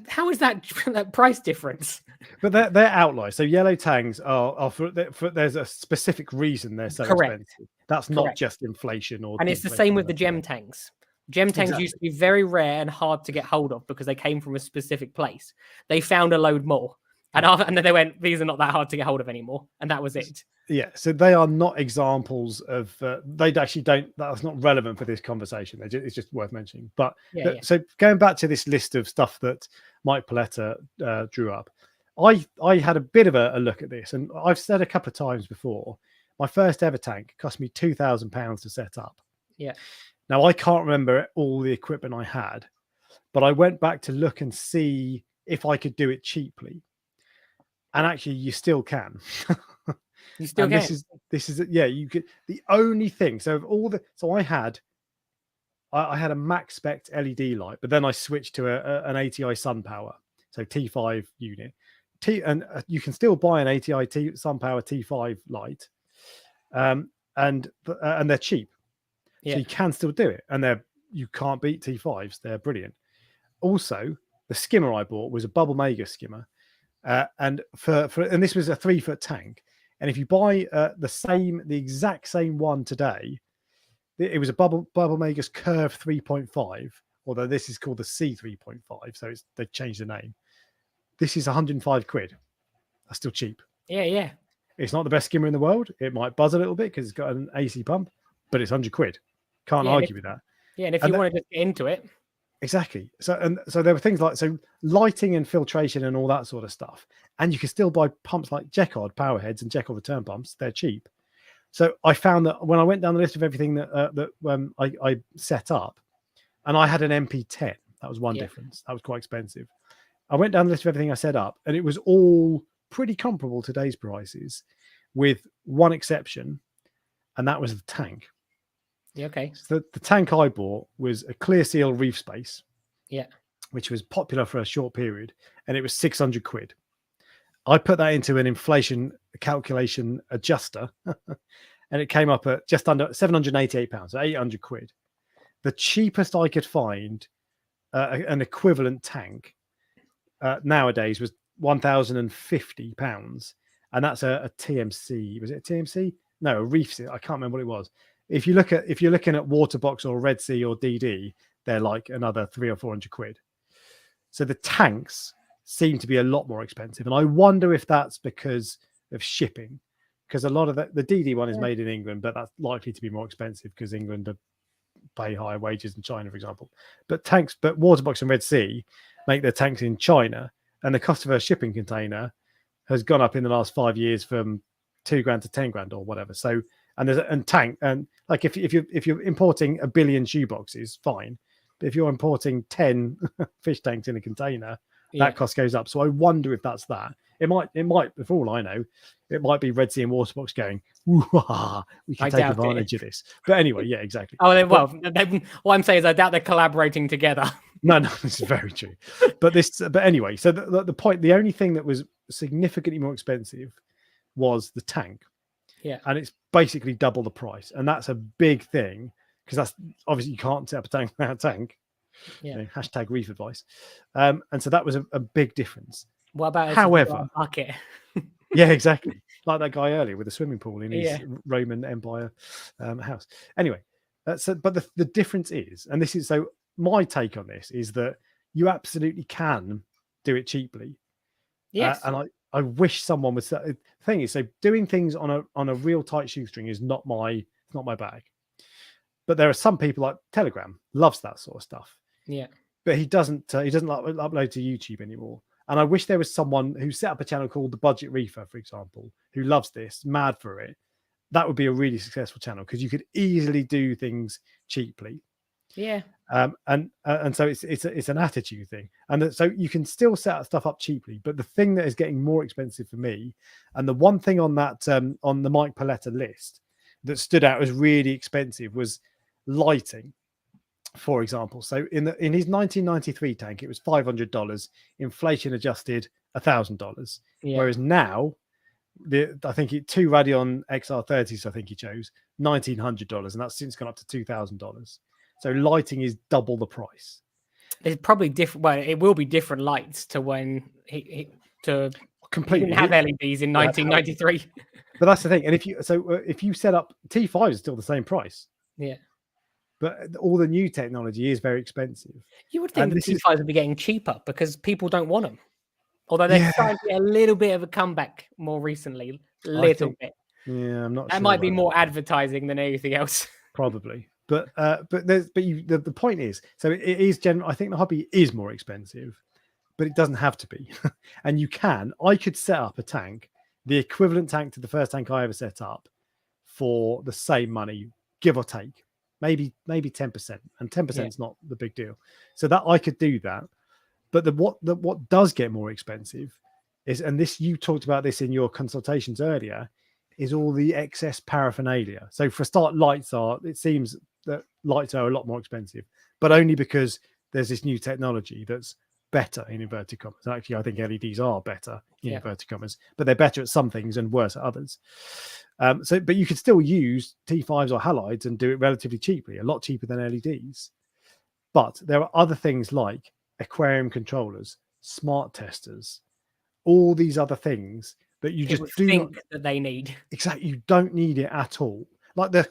how is that price difference? But they're outliers. So yellow tangs are for there's a specific reason they're so expensive. That's not just inflation and it's the same with the gem tangs. Gem tangs used to be very rare and hard to get hold of because they came from a specific place. They found a load more. And then they went, these are not that hard to get hold of anymore. And that was it. Yeah. So they are not examples of, they actually don't, that's not relevant for this conversation. It's just worth mentioning. But so going back to this list of stuff that Mike Paletta drew up, I had a bit of a look at this. And I've said a couple of times before, my first ever tank cost me £2,000 to set up. Yeah. Now, I can't remember all the equipment I had, but I went back to look and see if I could do it cheaply. And actually, you still can. You still can. This is you could. The only thing. So I had a max spec LED light, but then I switched to an ATI SunPower, so T5 unit. And you can still buy an ATI SunPower T5 light, and they're cheap, so you can still do it. And you can't beat T5s. They're brilliant. Also, the skimmer I bought was a Bubble Mega skimmer. And this was a 3-foot tank, and if you buy the exact same one today, it was a Bubble Megas Curve 3.5, although this is called the C 3.5, so they've changed the name. This is £105. That's still cheap. Yeah. It's not the best skimmer in the world. It might buzz a little bit because it's got an AC pump, but it's £100. Can't argue with that. Yeah, and if you want to just get into it. Exactly. So there were things like lighting and filtration and all that sort of stuff. And you can still buy pumps like Jecard power heads and Jecard return pumps. They're cheap. So I found that when I went down the list of everything that I set up, and I had an MP10. That was one difference. That was quite expensive. I went down the list of everything I set up, and it was all pretty comparable to today's prices, with one exception, and that was the tank. Yeah, okay. So the tank I bought was a clear seal reef space. Yeah. Which was popular for a short period, and it was £600. I put that into an inflation calculation adjuster, and it came up at just under £788, so £800. The cheapest I could find an equivalent tank nowadays was £1,050, and that's a TMC. Was it a TMC? No, a Reef. I can't remember what it was. If you're looking at Waterbox or Red Sea or DD, they're like another 300 or 400 quid. So the tanks seem to be a lot more expensive, and I wonder if that's because of shipping, because a lot of the DD one is made in England, but that's likely to be more expensive because England pay higher wages than China, for example. But Waterbox and Red Sea make their tanks in China, and the cost of a shipping container has gone up in the last 5 years from £2,000 to £10,000 or whatever. So like if you're importing 1 billion shoeboxes, fine. But if you're importing 10 fish tanks in a container, that cost goes up. So I wonder if that's that. It might, for all I know, it might be Red Sea and Waterbox going, we can take advantage of this. But anyway, yeah, exactly. What I'm saying is I doubt they're collaborating together. No, this is very true. But anyway, so the point, the only thing that was significantly more expensive was the tank. Yeah. And it's basically double the price. And that's a big thing, because that's obviously you can't set up a tank without a tank. Yeah. Hashtag reef advice. And so that was a big difference. What about however bucket? Yeah, exactly. Like that guy earlier with a swimming pool in his Roman Empire house. Anyway, but the difference is, and this is, so my take on this is that you absolutely can do it cheaply. Yes. And I wish someone would. The thing is, so doing things on a real tight shoestring is not my bag. But there are some people, like Telegram loves that sort of stuff. Yeah. But he doesn't upload to YouTube anymore. And I wish there was someone who set up a channel called The Budget Reefer, for example, who loves this, mad for it. That would be a really successful channel, because you could easily do things cheaply. Yeah. And so it's an attitude thing. And so you can still set stuff up cheaply. But the thing that is getting more expensive for me, and the one thing on that on the Mike Paletta list that stood out as really expensive, was lighting. For example, so in his 1993 tank, it was $500, inflation adjusted $1,000. Whereas now, I think 2 Radeon XR30s, I think he chose $1,900, and that's since gone up to $2,000. So lighting is double the price. It's probably different. Well, it will be different lights to when he completely didn't have LEDs in 1993. But that's the thing. And if you set up, T5 is still the same price. Yeah. But all the new technology is very expensive. You would think the T5s would be getting cheaper because people don't want them. Although they're starting to get a little bit of a comeback more recently. A little bit. Yeah, I'm not sure. That might be more advertising than anything else. Probably. But the point is, so it is general. I think the hobby is more expensive, but it doesn't have to be. And I could set up a tank, the equivalent tank to the first tank I ever set up, for the same money, give or take. Maybe 10%, and 10% is not the big deal. So that I could do that. But what does get more expensive is, and this, you talked about this in your consultations earlier, is all the excess paraphernalia. So for a start, it seems that lights are a lot more expensive, but only because there's this new technology that's better, in inverted commas. Actually, I think LEDs are better in inverted commas, but they're better at some things and worse at others. But you could still use T5s or halides and do it relatively cheaply, a lot cheaper than LEDs. But there are other things like aquarium controllers, smart testers, all these other things that you just think that they need. Exactly, you don't need it at all. Like the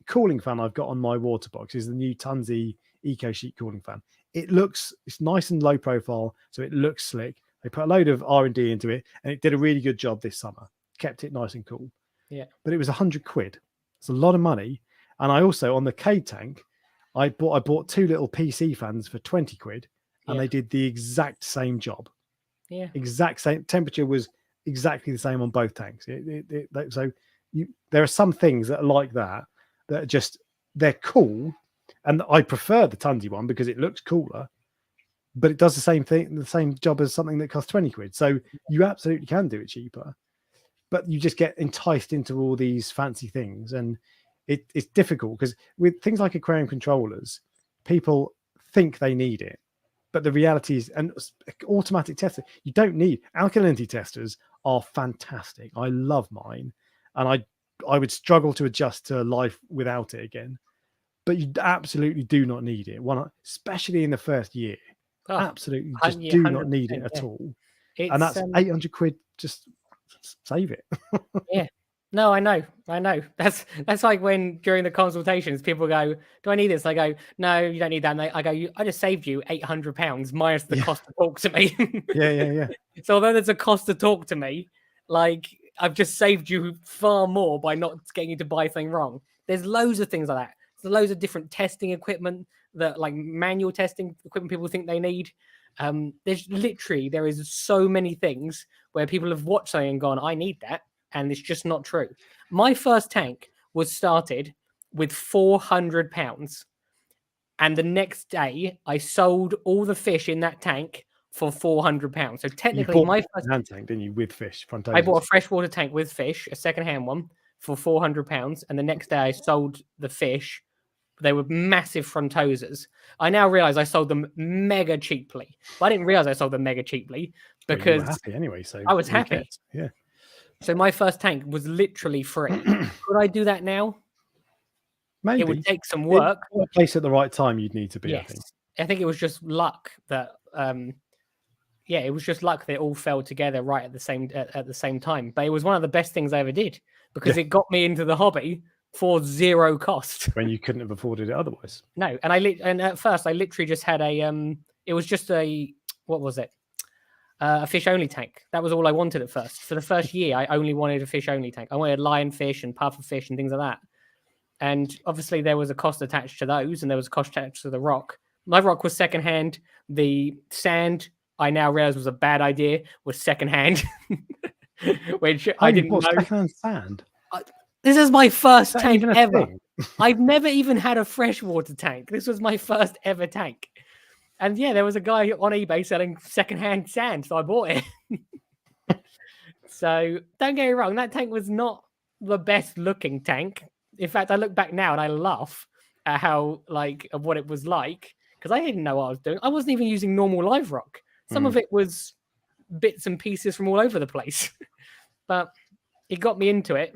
cooling fan I've got on my water box is the new Tunzi Eco Sheet cooling fan. It's nice and low profile, so it looks slick. They put a load of R&D into it, and it did a really good job this summer. Kept it nice and cool. Yeah. But it was £100. It's a lot of money. And I also, on the K tank, I bought 2 little PC fans for £20, and they did the exact same job. Yeah. Exact same. Temperature was exactly the same on both tanks. There are some things that are like that are just, they're cool. And I prefer the Tunzi one because it looks cooler, but it does the same thing, the same job as something that costs £20. So you absolutely can do it cheaper, but you just get enticed into all these fancy things. And it's difficult because with things like aquarium controllers, people think they need it, but the reality is, and automatic testers, you don't need. Alkalinity testers are fantastic. I love mine, and I would struggle to adjust to life without it again. But you absolutely do not need it, especially in the first year. Absolutely, just do not need it at all. And that's 800 quid. Just save it. Yeah. No, I know. That's like when during the consultations people go, "Do I need this?" I go, "No, you don't need that." And I go, "I just saved you £800 minus the cost to talk to me." Yeah. So although there's a cost to talk to me, like I've just saved you far more by not getting you to buy something wrong. There's loads of things like that. There's loads of different testing equipment that, like manual testing equipment, people think they need. There is so many things where people have watched something and gone, "I need that." And it's just not true. My first tank was started with £400. And the next day, I sold all the fish in that tank for £400. So technically, my first hand tank, didn't you, with fish? I bought a freshwater tank with fish, a secondhand one, for £400. And the next day, I sold the fish. They were massive frontosas. I now realize I sold them mega cheaply. But I didn't realize I sold them mega cheaply because you were happy anyway. So I was happy. Yeah. So my first tank was literally free. Could I do that now? Maybe. It would take some work. In a place at the right time you'd need to be, yes. I think it was just luck that it was just luck that it all fell together right at the same time. But it was one of the best things I ever did because it got me into the hobby for zero cost. When you couldn't have afforded it otherwise. No, and at first I literally just had it was just what was it? A fish only tank. That was all I wanted at first. For the first year, I only wanted a fish only tank. I wanted lionfish and pufferfish and things like that. And obviously, there was a cost attached to those, and there was a cost attached to the rock. My rock was secondhand. The sand, I now realize was a bad idea, was secondhand, which I didn't know. Secondhand sand. This is my first tank ever. I've never even had a freshwater tank. This was my first ever tank. And yeah, there was a guy on eBay selling secondhand sand, so I bought it. So don't get me wrong, that tank was not the best looking tank. In fact, I look back now and I laugh at how of what it was like because I didn't know what I was doing. I wasn't even using normal live rock. Some of it was bits and pieces from all over the place, but it got me into it.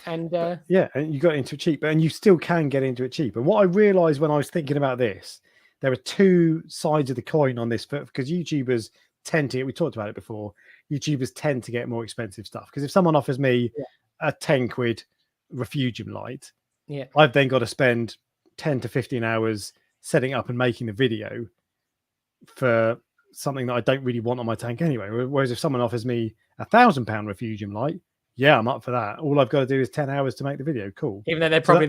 And and you got into it cheap, and you still can get into it cheap. And what I realized when I was thinking about this, there are two sides of the coin on this, because YouTubers tend to, we talked about it before, YouTubers tend to get more expensive stuff. Because if someone offers me a 10 quid refugium light, I've then got to spend 10 to 15 hours setting up and making the video for something that I don't really want on my tank anyway. Whereas if someone offers me £1,000 refugium light, I'm up for that. All I've got to do is 10 hours to make the video. Cool. Even though they're probably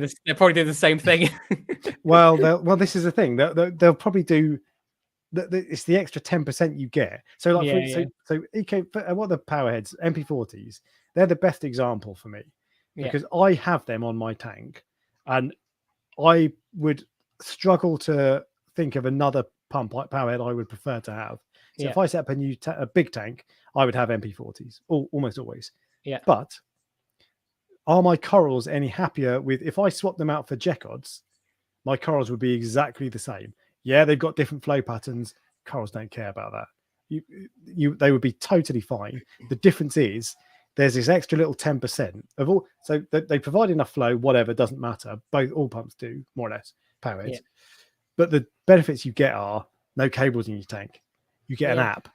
do the same thing. well, this is the thing. They'll probably do. It's the extra 10% you get. So what the Powerheads MP40s? They're the best example for me because I have them on my tank, and I would struggle to think of another pump like Powerhead I would prefer to have. So if I set up a big tank, I would have MP40s almost always. Yeah. But are my corals any happier with if I swap them out for Jekods? My corals would be exactly the same. Yeah, they've got different flow patterns. Corals don't care about that. They would be totally fine. The difference is there's this extra little 10% of all. So they provide enough flow, whatever, doesn't matter. All pumps do, more or less, Powerheads. Yeah. But the benefits you get are no cables in your tank. You get an app.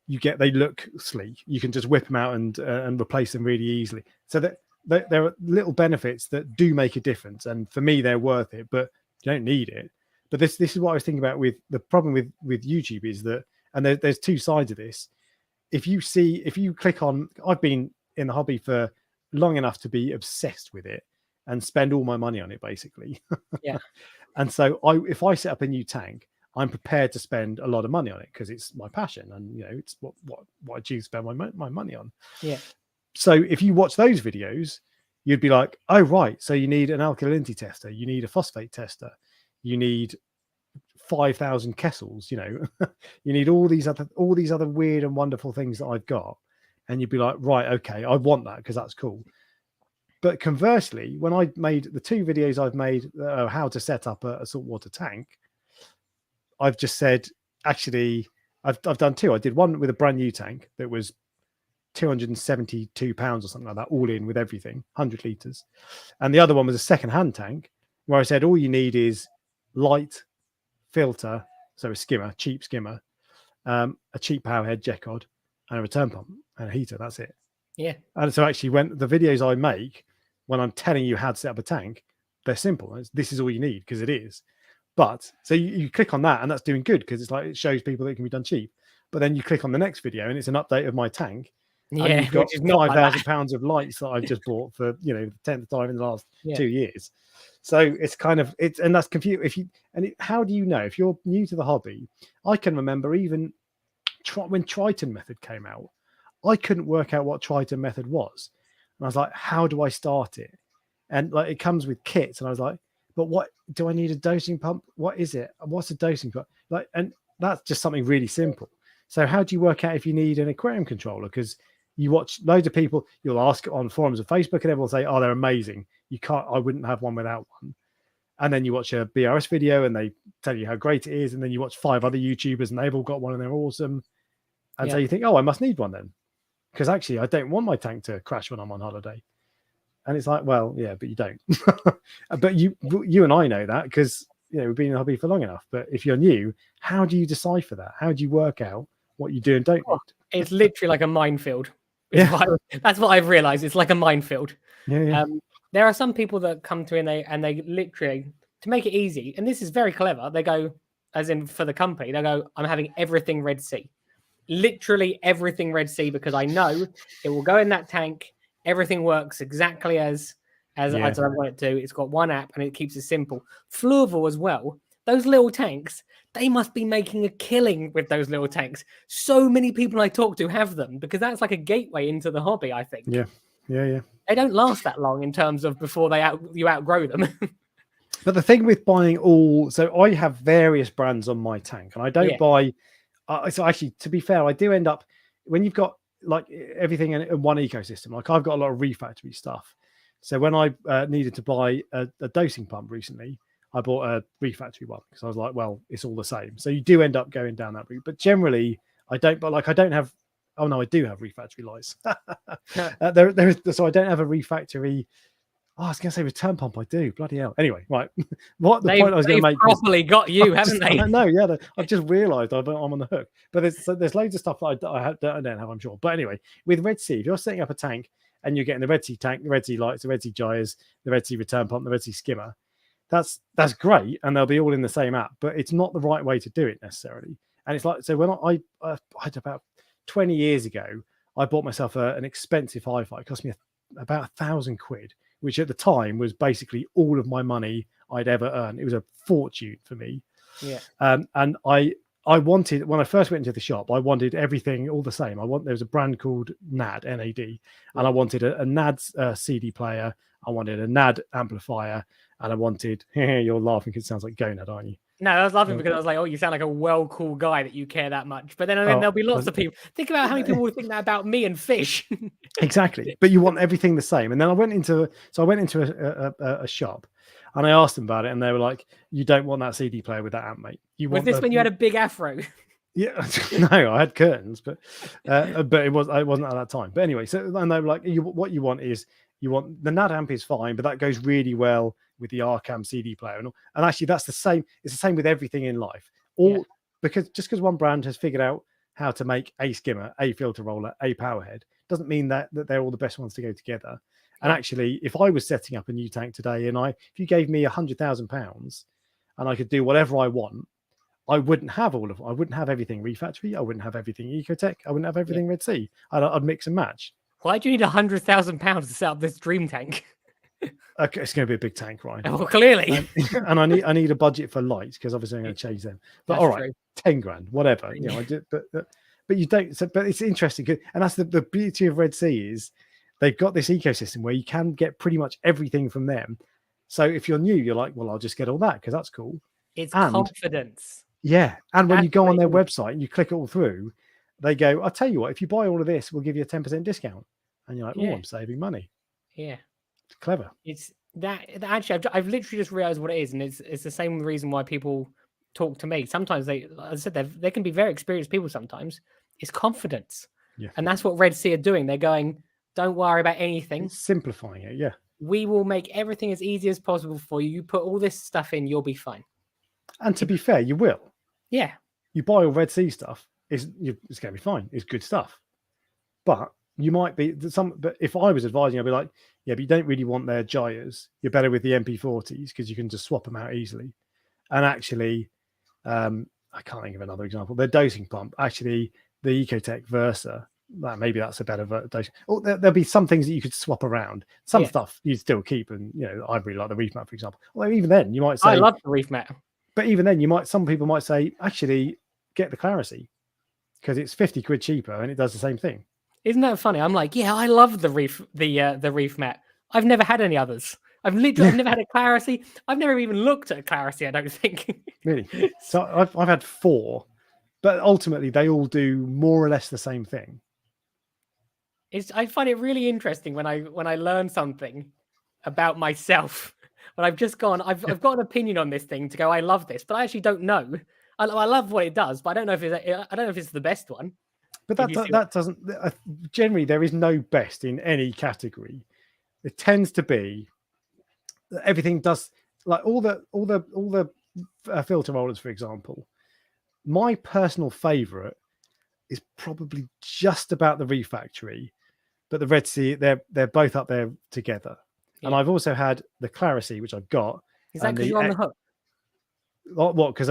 They look sleek. You can just whip them out and replace them really easily. So that there are little benefits that do make a difference, and for me, they're worth it. But you don't need it. But this is what I was thinking about with the problem with YouTube is that, and there's two sides of this. If you click on, I've been in the hobby for long enough to be obsessed with it and spend all my money on it, basically. Yeah. And so if I set up a new tank, I'm prepared to spend a lot of money on it because it's my passion, and it's what I choose to spend my money on. Yeah. So if you watch those videos, you'd be like, oh right, so you need an alkalinity tester, you need a phosphate tester, you need 5,000 Kessels, you need all these other weird and wonderful things that I've got, and you'd be like, right, okay, I want that because that's cool. But conversely, when I made the two videos I've made, how to set up a saltwater tank, I've just said, actually, I've done two. I did one with a brand new tank that was £272 or something like that, all in with everything, 100 litres. And the other one was a second-hand tank where I said, all you need is light, filter, so a skimmer, cheap skimmer, a cheap powerhead, Jecod, and a return pump and a heater. That's it. Yeah. And so actually, when the videos I make, when I'm telling you how to set up a tank, they're simple. This is all you need, because it is. But so you click on that, and that's doing good, because it's like it shows people that it can be done cheap. But then you click on the next video, and it's an update of my tank. Yeah, and you've got £5,000 like of lights that I've just bought for the 10th time in the last 2 years. So it's kind of and that's confusing. How do you know if you're new to the hobby? I can remember even when Triton method came out, I couldn't work out what Triton method was, and I was like, how do I start it? And like it comes with kits, and I was like, but what do I need a dosing pump? What is it? What's a dosing pump? Like, and that's just something really simple. So how do you work out if you need an aquarium controller? Because you watch loads of people, you'll ask on forums of Facebook, and everyone will say, oh, they're amazing. I wouldn't have one without one. And then you watch a BRS video and they tell you how great it is. And then you watch 5 other YouTubers and they've all got one and they're awesome. And so you think, oh, I must need one then. Because actually I don't want my tank to crash when I'm on holiday. And it's like, well, yeah, but you don't. But you and I know that, because we've been in the hobby for long enough. But if you're new, how do you decipher that? How do you work out what you do and don't need? It's literally like a minefield. That's what I've realized. It's like a minefield. There are some people that come to and they literally, to make it easy, and this is very clever, they go, as in for the company, they go, I'm having everything Red Sea. Literally everything Red Sea, because I know it will go in that tank. Everything works exactly as I want it to. It's got one app and it keeps it simple. Fluval as well. Those little tanks, they must be making a killing with those little tanks. So many people I talk to have them, because that's like a gateway into the hobby, I think. Yeah. They don't last that long in terms of before you outgrow them. But the thing with buying so I have various brands on my tank, and I don't buy. So actually, to be fair, I do end up, when you've got like everything in one ecosystem. Like I've got a lot of refactory stuff. So when I needed to buy a dosing pump recently, I bought a refactory one, because I was like, well, it's all the same. So you do end up going down that route. But generally, I don't. But like I don't have. Oh no, I do have refactory lights. So I don't have a refactory. Oh, I was going to say return pump. I do. Bloody hell. Anyway, right. What the point I was going to make? Properly got you, haven't they? I know. Yeah, I've just realised I'm on the hook. But there's loads of stuff that I don't have. I'm sure. But anyway, with Red Sea, if you're setting up a tank and you're getting the Red Sea tank, the Red Sea lights, the Red Sea gyres, the Red Sea return pump, the Red Sea skimmer, that's great, and they'll be all in the same app. But it's not the right way to do it necessarily. And it's like, so when I had about 20 years ago, I bought myself an expensive hi-fi. It cost me about £1,000, which at the time was basically all of my money I'd ever earned. It was a fortune for me. Yeah. And I wanted, when I first went into the shop, I wanted everything all the same. There was a brand called NAD, N-A-D, and I wanted a NAD CD player. I wanted a NAD amplifier, and I wanted, you're laughing because it sounds like Gonad, aren't you? No, I was laughing because I was like, oh, you sound like a cool guy that you care that much. But then there'll be lots of people. Think about how many people would think that about me and fish. Exactly. But you want everything the same. And then I went into a shop and I asked them about it, and they were like, you don't want that CD player with that amp, mate. Was this when you had a big afro? Yeah, no, I had curtains, but it wasn't at that time. But anyway, so and they were like, what you want the NAD amp is fine, but that goes really well with the Arcam CD player, and actually that's the same. It's the same with everything in life. Because one brand has figured out how to make a skimmer, a filter roller, a powerhead, doesn't mean that they're all the best ones to go together. And actually, if I was setting up a new tank today, and if you gave me £100,000 and I could do whatever I want, I wouldn't have I wouldn't have everything refactory. I wouldn't have everything Ecotech. I wouldn't have everything Red Sea. I'd mix and match. Why do you need £100,000 to set up this dream tank? Okay, it's going to be a big tank, right? Well, clearly. And I need a budget for lights, because obviously I'm going to change them. But that's all right, true. 10 grand, whatever. I do, but you don't. So, but it's interesting, and that's the beauty of Red Sea is they've got this ecosystem where you can get pretty much everything from them. So if you're new, you're like, well, I'll just get all that because that's cool. It's confidence. Yeah, and when you go on their website and you click it all through, they go, I'll tell you what, if you buy all of this, we'll give you a 10% discount. And you're like, oh, I'm saving money. Yeah. It's clever. It's that actually, I've literally just realized what it is. And it's the same reason why people talk to me. Sometimes as I said, they can be very experienced people sometimes. It's confidence. Yeah. And that's what Red Sea are doing. They're going, don't worry about anything. It's simplifying it. Yeah. We will make everything as easy as possible for you. You put all this stuff in, you'll be fine. And to be fair, you will. Yeah. You buy all Red Sea stuff, it's going to be fine. It's good stuff. But you might be but if I was advising, I'd be like, yeah, but you don't really want their gyres. You're better with the MP40s because you can just swap them out easily. And actually, I can't think of another example. Their dosing pump, actually, the Ecotech Versa, maybe that's a better dosing. Oh, there'll be some things that you could swap around. Some stuff you'd still keep, and I really like the Reef Mat, for example. Although even then, you might say, I love the Reef Mat. But even then, some people might say, actually, get the Clarity because it's 50 quid cheaper and it does the same thing. Isn't that funny? I'm like, yeah, I love the Reef Mat. I've never had any others. I've never had a Clarity. I've never even looked at a Clarity, I don't think. Really? So I've had 4, but ultimately they all do more or less the same thing. I find it really interesting when I learn something about myself. When I've just gone, I've got an opinion on this thing to go, I love this, but I actually don't know. I love what it does, but I don't know if it's the best one. But that doesn't generally, there is no best in any category. It tends to be that everything does, like all the filter rollers, for example. My personal favorite is probably just about the Refactory, but the Red Sea, they're both up there together. Yeah. And I've also had the Clarity, which I've got. Is that because you're on the hook? What? Because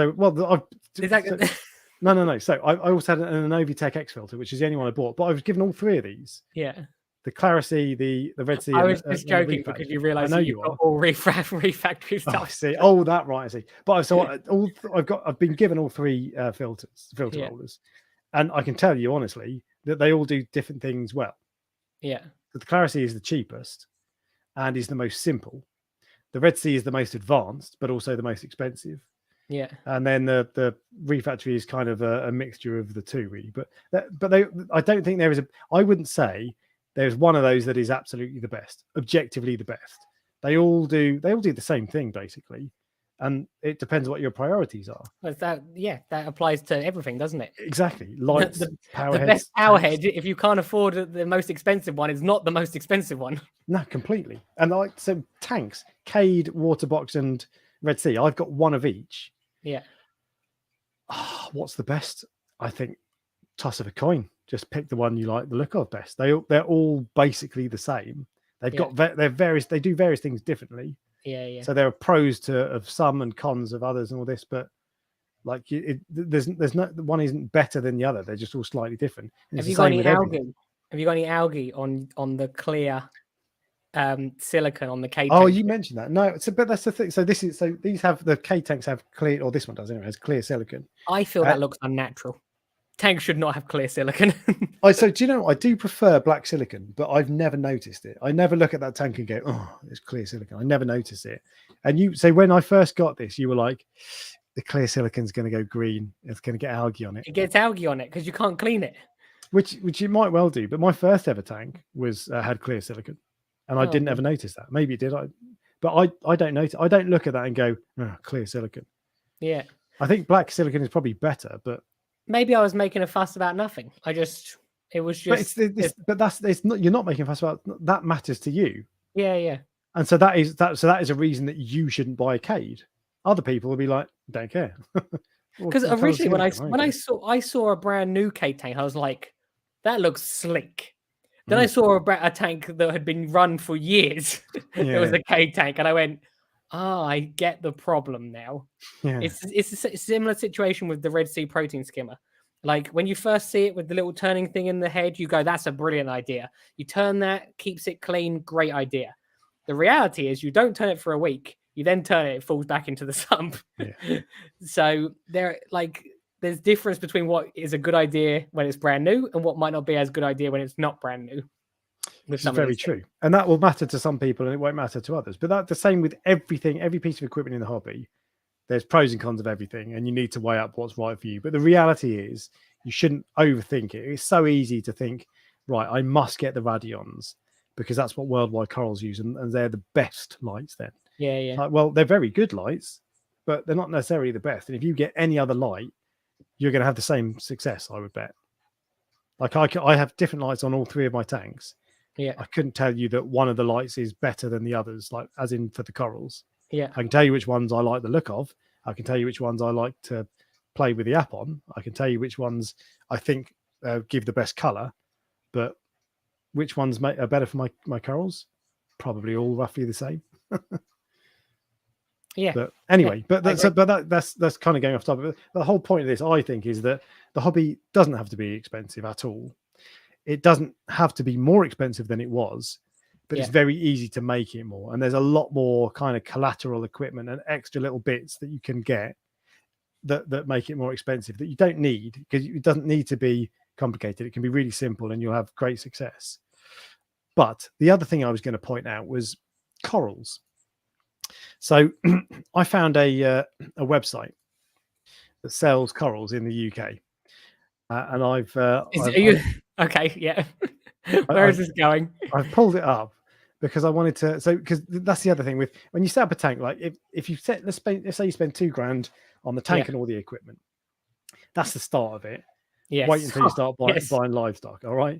No. So I also had an Novitec X filter, which is the only one I bought. But I was given all 3 of these. Yeah. The Clarity, the Red Sea. I was just joking because you realise you've got all refactory stuff. Oh, I see. Oh, that right. I see. But I've been given all 3 filter rollers, and I can tell you honestly that they all do different things well. Yeah. The Clarity is the cheapest and is the most simple. The Red Sea is the most advanced, but also the most expensive. Yeah. And then the Refactory is kind of a mixture of the two, really. But I don't think there is I wouldn't say there's one of those that is absolutely the best, objectively the best. They all do the same thing basically, and it depends what your priorities are. That applies to everything, doesn't it? Exactly. Lights, power the best power head, if you can't afford the most expensive one, is not the most expensive one. No, completely. And so tanks, Cade, Waterbox, and Red Sea. I've got one of each. Yeah. What's the best? I think toss of a coin. Just pick the one you like the look of best. They're all basically the same. They've got they do various things differently. Yeah. So there are pros of some and cons of others and all this, but like there's no one isn't better than the other. They're just all slightly different. Have you got any algae? Have you got any algae on the clear silicon on the K tank? Oh, you mentioned that. No, but that's the thing. So these have the K tanks have clear, or this one does anyway, has clear silicon. I feel that looks unnatural. Tanks should not have clear silicon. So do you know, I do prefer black silicon, but I've never noticed it. I never look at that tank and go, oh, it's clear silicon. I never notice it. And so when I first got this, you were like, the clear silicon's going to go green. It's going to get algae on it. It gets algae on it because you can't clean it. Which it might well do. But my first ever tank had clear silicon, and I didn't ever notice that. Maybe it did. But I don't notice. I don't look at that and go, oh, clear silicon. Yeah. I think black silicon is probably better, but maybe I was making a fuss about nothing. It was just. But it's not. You're not making a fuss about that. Matters to you. Yeah. And so that is a reason that you shouldn't buy a Cade. Other people will be like, don't care. Because originally when I saw a brand new K tank, I was like, that looks sleek. Then I saw a tank that had been run for years. It was a K tank, and I went, I get the problem now. Yeah. It's a similar situation with the Red Sea protein skimmer. Like when you first see it with the little turning thing in the head, you go, that's a brilliant idea. You turn that, keeps it clean, great idea. The reality is you don't turn it for a week. You then turn it falls back into the sump. Yeah. So there's difference between what is a good idea when it's brand new and what might not be as good idea when it's not brand new. Which is very true. And that will matter to some people and it won't matter to others. But that's the same with everything, every piece of equipment in the hobby. There's pros and cons of everything, and you need to weigh up what's right for you. But the reality is you shouldn't overthink it. It's so easy to think, right, I must get the Radions because that's what Worldwide Corals use, and they're the best lights then. Yeah. Well, they're very good lights, but they're not necessarily the best. And if you get any other light, you're going to have the same success, I would bet. Like I have different lights on all 3 of my tanks. Yeah. I couldn't tell you that one of the lights is better than the others, like as in for the corals. Yeah. I can tell you which ones I like the look of. I can tell you which ones I like to play with the app on, I can tell you which ones I think give the best color, but which ones are better for my corals? Probably all roughly the same. Yeah. But anyway, yeah, that's kind of going off topic. But the whole point of this, I think, is that the hobby doesn't have to be expensive at all. It doesn't have to be more expensive than it was, but it's very easy to make it more. And there's a lot more kind of collateral equipment and extra little bits that you can get that make it more expensive that you don't need, because it doesn't need to be complicated. It can be really simple and you'll have great success. But the other thing I was going to point out was corals. So I found a website that sells corals in the UK, and I've okay, yeah. Where is this going? I've pulled it up because I wanted to. So because that's the other thing with when you set up a tank, like if you set let's say you spend $2,000 on the tank and all the equipment, that's the start of it. Yes. Wait until you start buying livestock. All right.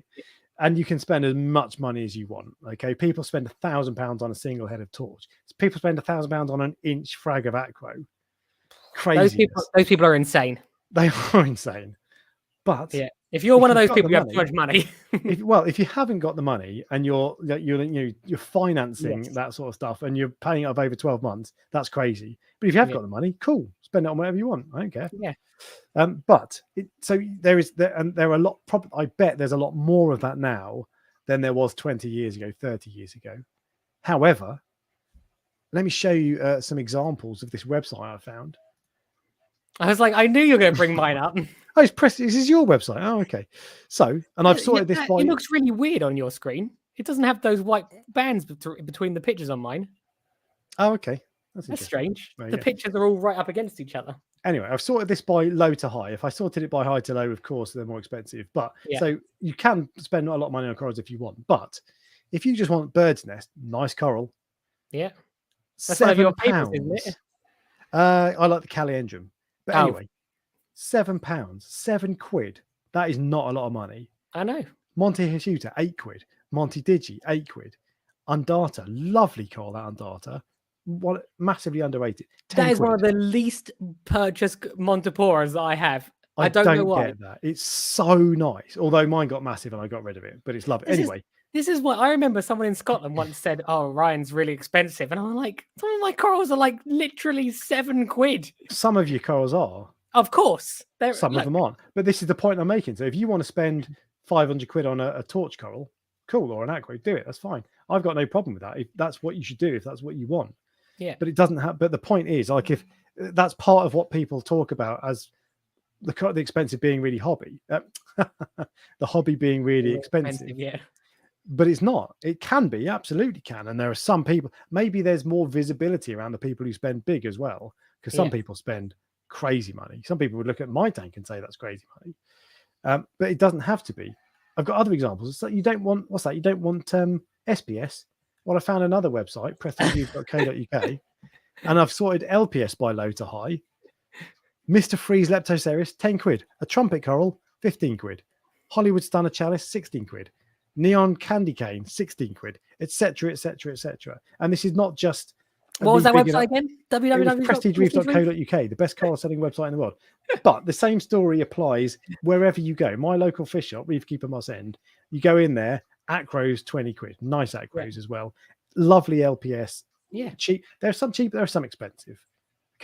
And you can spend as much money as you want. Okay, people spend £1,000 on a single head of torch. People spend £1,000 on an inch frag of acro. Crazy. Those people are insane. They are insane. But if you're one of those people, you have too much money. if you haven't got the money and you're financing that sort of stuff and you're paying it up over 12 months, that's crazy. But if you have got the money, cool, spend it on whatever you want. I don't care. Yeah. But there are a lot. I bet there's a lot more of that now than there was 20 years ago, 30 years ago. However, let me show you some examples of this website I found. I was like, I knew you were going to bring mine up. Oh, this is your website. Oh, okay. So, and I've sorted this by. It looks really weird on your screen. It doesn't have those white bands between the pictures on mine. Oh, okay. That's strange. The pictures are all right up against each other. Anyway, I've sorted this by low to high. If I sorted it by high to low, of course, they're more expensive. But so you can spend a lot of money on corals if you want. But if you just want bird's nest, nice coral. Yeah. That's one of your papers, isn't it? I like the calliandrum. But anyway, £7, £7. That is not a lot of money. I know. Monte Hisuta, £8. Monte Digi, £8. Undata, lovely coral, that Undata. Massively underrated. That is one of the least purchased Monteporas that I have. I don't know why. Get that. It's so nice. Although mine got massive and I got rid of it, but it's lovely. Anyway. This is what I remember someone in Scotland once said, oh, Ryan's really expensive. And I'm like, some of my corals are like literally £7. Some of your corals are. Of course. Some of them aren't. But this is the point I'm making. So if you want to spend £500 on a torch coral, cool, or an acro, do it. That's fine. I've got no problem with that. If that's what you should do, if that's what you want. Yeah. But it doesn't have. But the point is, like, if that's part of what people talk about as the expensive being really hobby, the hobby being really expensive. Yeah. But it's not. It can be, absolutely can. And there are some people, maybe there's more visibility around the people who spend big as well, because some people spend crazy money. Some people would look at my tank and say that's crazy money. But it doesn't have to be. I've got other examples. So you don't want, what's that? You don't want SPS. Well, I found another website, pressreview.co.uk, and I've sorted LPS by low to high. Mr. Freeze Leptoceris, £10. A trumpet coral, £15. Hollywood Stunner Chalice, £16. Neon Candy Cane, £16, etc., etc., etc. And this is not just. What was that website again? www.prestigereef.co.uk, the best coral selling website in the world. But the same story applies wherever you go. My local fish shop, Reef Keeper Moss End, you go in there, acros, £20. Nice acros as well. Lovely LPS. Yeah. Cheap. There are some cheap, there are some expensive.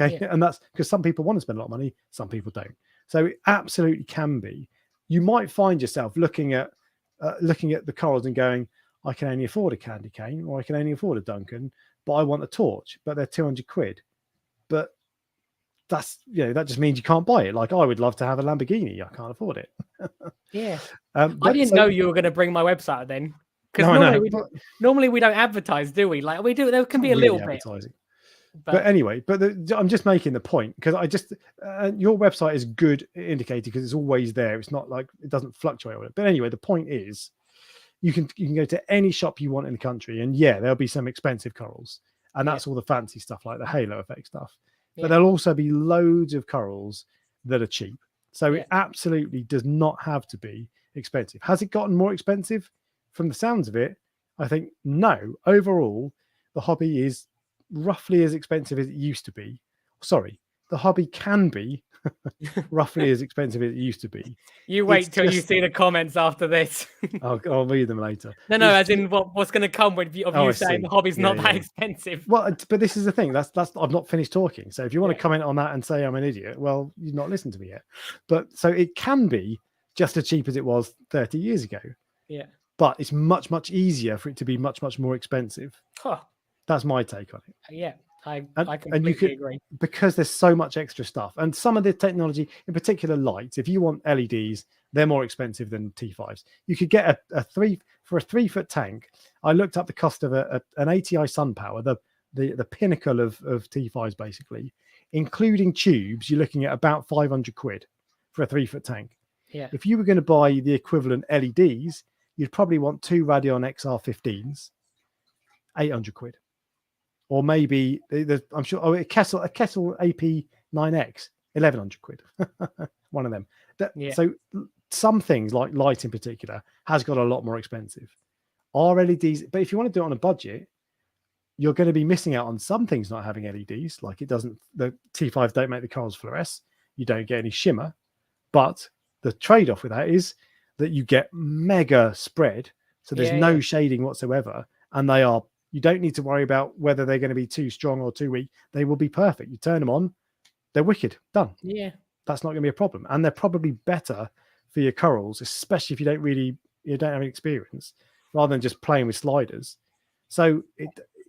Okay. Yeah. And that's because some people want to spend a lot of money, some people don't. So it absolutely can be. You might find yourself looking at the corals and going, I can only afford a candy cane, or I can only afford a Duncan, but I want a torch, but they're £200. But that's, that just means you can't buy it. Like, I would love to have a Lamborghini. I can't afford it. Yeah. I didn't know you were going to bring my website then. Because normally we don't advertise, do we? Like we do, there can be a little bit. But anyway, I'm just making the point because your website is good indicator because it's always there. It's not like it doesn't fluctuate with it. But anyway, the point is you can go to any shop you want in the country, and there'll be some expensive corals, and that's all the fancy stuff like the halo effect stuff. But there'll also be loads of corals that are cheap. So it absolutely does not have to be expensive. Has it gotten more expensive? From the sounds of it, I think no. Overall, the hobby is roughly as expensive as it used to be. Sorry, the hobby can be roughly as expensive as it used to be. You wait till you see the comments after this. I'll read them later. No, as in what's going to come with you saying the hobby's not that expensive. Well, but this is the thing. That's I've not finished talking. So if you want to comment on that and say I'm an idiot, well, you've not listened to me yet. But so it can be just as cheap as it was 30 years ago. Yeah. But it's much, much easier for it to be much, much more expensive. Huh. That's my take on it. Yeah. I completely agree. Because there's so much extra stuff. And some of the technology, in particular lights, if you want LEDs, they're more expensive than T5s. You could get a 3-foot tank. I looked up the cost of an ATI SunPower, the pinnacle of T5s basically, including tubes, you're looking at about 500 quid for a 3-foot tank. Yeah. If you were going to buy the equivalent LEDs, you'd probably want 2 Radeon XR15s, 800 quid. Or maybe I'm sure a Kessil AP9X, 1100 quid. One of them. So some things like light in particular has got a lot more expensive. Are LEDs, but if you want to do it on a budget, you're going to be missing out on some things not having LEDs. Like the T5s don't make the corals fluoresce. You don't get any shimmer. But the trade-off with that is that you get mega spread. So there's no shading whatsoever. And you don't need to worry about whether they're going to be too strong or too weak. They will be perfect. You turn them on, they're wicked. Done. Yeah. That's not going to be a problem. And they're probably better for your corals, especially if you don't have any experience, rather than just playing with sliders. So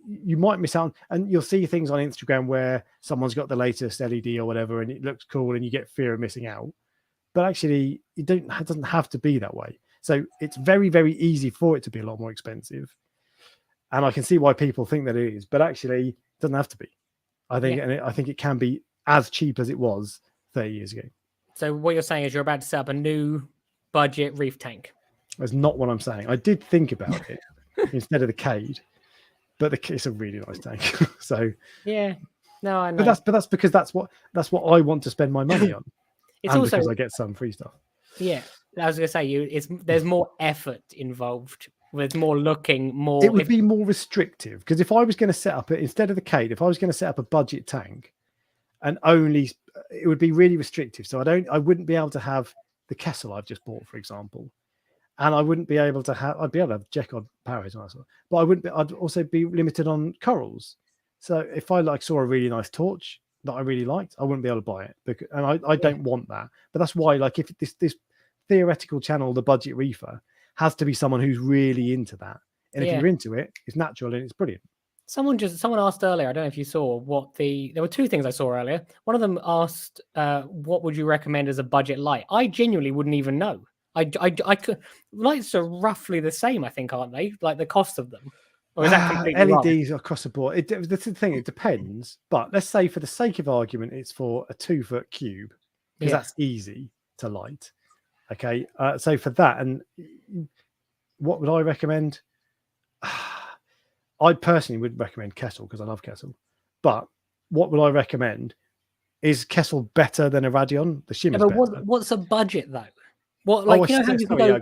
you might miss out, and you'll see things on Instagram where someone's got the latest LED or whatever, and it looks cool, and you get fear of missing out. But actually, it doesn't have to be that way. So it's very, very easy for it to be a lot more expensive. And I can see why people think that it is, but actually it doesn't have to be. I think, I think it can be as cheap as it was 30 years ago. So what you're saying is you're about to set up a new budget reef tank. That's not what I'm saying. I did think about it instead of the Cade, but it's a really nice tank. So yeah, no, I know. But that's because that's what I want to spend my money on. It's and also because I get some free stuff. Yeah, I was going to say there's more effort involved. With more looking, more. It would be more restrictive because if I was going to set up instead of the Cade, if I was going to set up a budget tank, and it would be really restrictive. So I wouldn't be able to have the Kessil I've just bought, for example, and I wouldn't be able to have. I'd be able to have Jekod Paras and that sort, but I wouldn't. I'd also be limited on corals. So if I saw a really nice torch that I really liked, I wouldn't be able to buy it, and I don't want that. But that's why, if this theoretical channel, the Budget Reefer, has to be someone who's really into that. And if you're into it, it's natural and it's brilliant. Someone asked earlier, I don't know if you saw there were two things I saw earlier. One of them asked, what would you recommend as a budget light? I genuinely wouldn't even know. I could, lights are roughly the same, I think, aren't they? Like the cost of them. Or is that completely LEDs wrong? Across the board. The thing, it depends. But let's say for the sake of argument, it's for a 2-foot cube because that's easy to light. Okay, so for that, and what would I recommend? I personally would recommend Kessil because I love Kessil. But what would I recommend? Is Kessil better than a Radeon? The shimmer's better. What's a budget though? What how you can go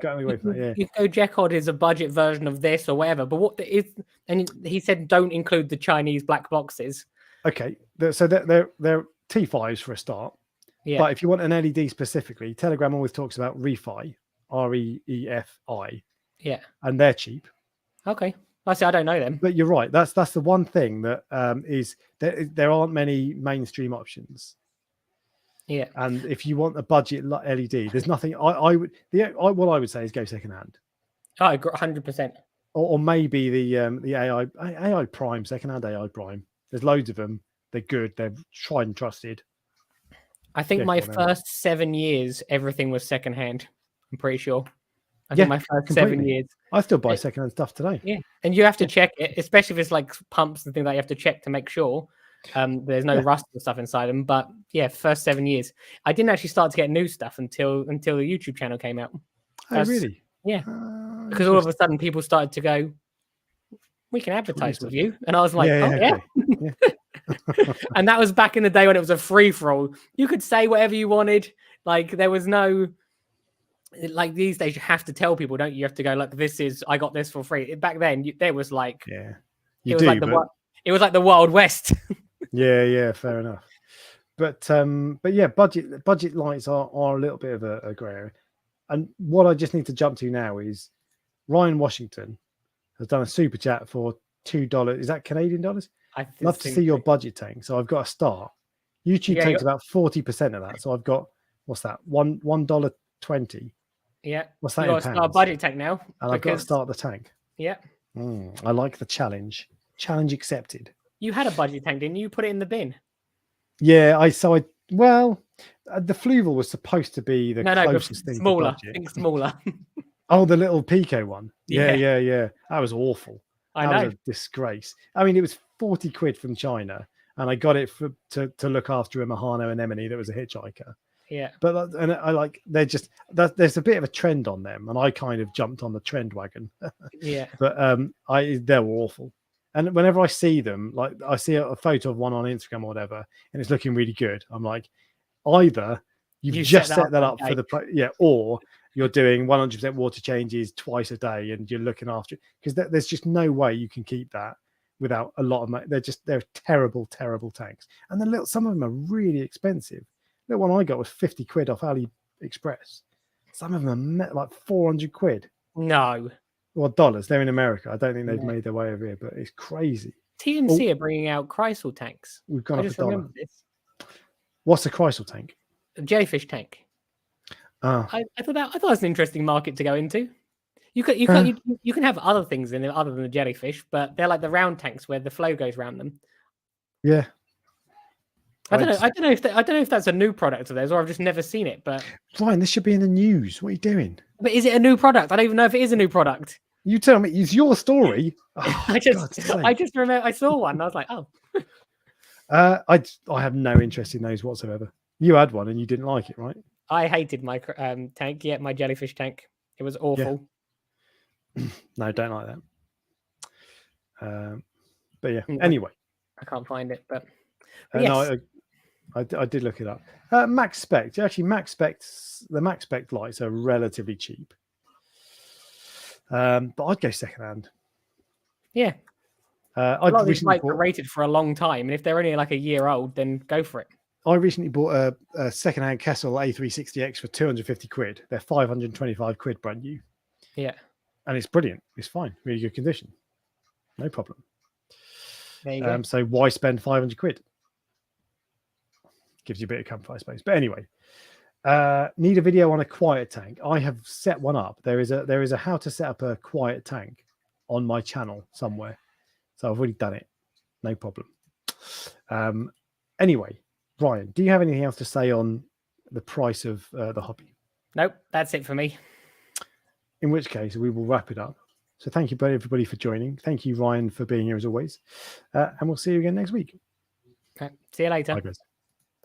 Jekod is a budget version of this or whatever. But what is? And he said don't include the Chinese black boxes. Okay, so they're T5s for a start. Yeah. But if you want an LED specifically, Telegram always talks about Reefi, REEFI. Yeah. And they're cheap. Okay. I don't know them. But you're right. That's the one thing that is there aren't many mainstream options. Yeah. And if you want a budget LED, there's nothing what I would say is go secondhand. I agree 100%. Or maybe the AI Prime, secondhand AI Prime. There's loads of them. They're good. They're tried and trusted. I think my first 7 years, everything was secondhand. I'm pretty sure. I think my first completely. 7 years. I still buy secondhand stuff today. Yeah. And you have to check it, especially if it's like pumps and things that you have to check to make sure there's no rust and stuff inside them. But yeah, first 7 years. I didn't actually start to get new stuff until the YouTube channel came out. Oh, really? Yeah. Because all of a sudden people started to go, we can advertise with you. And I was like, yeah. And that was back in the day when it was a free-for-all. You could say whatever you wanted. Like there was no, like these days you have to tell people, don't you? You have to go like, I got this for free. Back then there was like, it was like the Wild West. Yeah, fair enough. but yeah, budget lights are a little bit of a grey area. And what I just need to jump to now is Ryan Washington has done a super chat for $2. Is that Canadian dollars? I love to see your budget tank. So I've got to start. YouTube takes about 40% of that. So I've got, what's that? $1.20. Yeah. What's that? You got to start a budget tank now. And I've got to start the tank. Yeah. I like the challenge. Challenge accepted. You had a budget tank, didn't you? You put it in the bin. Yeah, well, the Fluval was supposed to be the closest thing smaller. to budget. Think smaller. Oh, the little Pico one. Yeah. That was awful. I know. That was a disgrace. I mean, it was 40 quid from China, and I got it to look after a Mahano anemone that was a hitchhiker. Yeah. But and I like there's a bit of a trend on them, and I kind of jumped on the trend wagon. Yeah. But they're awful. And whenever I see them, like I see a photo of one on Instagram or whatever, and it's looking really good, I'm like, either you've just set that up for or you're doing 100% water changes twice a day and you're looking after it, because there's just no way you can keep that without a lot of money. They're terrible tanks, and some of them are really expensive. The one I got was 50 quid off AliExpress. Some of them are like 400 quid. No. Well, dollars. They're in America. I don't think they've made their way over here, but it's crazy. TMC are bringing out Chrysal tanks. We've gone I up a dollar. This. What's a Chrysal tank? A jellyfish tank. Oh. I thought that was an interesting market to go into. You can have other things in it other than the jellyfish, but they're like the round tanks where the flow goes around them. Yeah. I don't know if that's a new product of theirs, or I've just never seen it. But Ryan, this should be in the news. What are you doing? But is it a new product? I don't even know if it is a new product. You tell me. It's your story. Oh, I just remember I saw one. And I was like, oh. I have no interest in those whatsoever. You had one and you didn't like it, right? I hated my tank. Yeah, my jellyfish tank. It was awful. Yeah. No, don't like that. But yeah. Anyway, I can't find it. But yes. No, I did look it up. Max Spec. Actually, the Max Spec lights are relatively cheap. But I'd go secondhand. Yeah. A lot of these lights are rated for a long time, and if they're only like a year old, then go for it. I recently bought a secondhand Kessel A360X for 250 quid. They're 525 quid brand new. Yeah. And it's brilliant. It's fine. Really good condition. No problem. There you go. So why spend 500 quid? Gives you a bit of comfort, I suppose. But anyway, need a video on a quiet tank. I have set one up. There is a how to set up a quiet tank on my channel somewhere. So I've already done it. No problem. Anyway, Ryan, do you have anything else to say on the price of the hobby? Nope, that's it for me. In which case, we will wrap it up. So thank you, everybody, for joining. Thank you, Ryan, for being here as always. And we'll see you again next week. Okay. See you later. Bye, guys.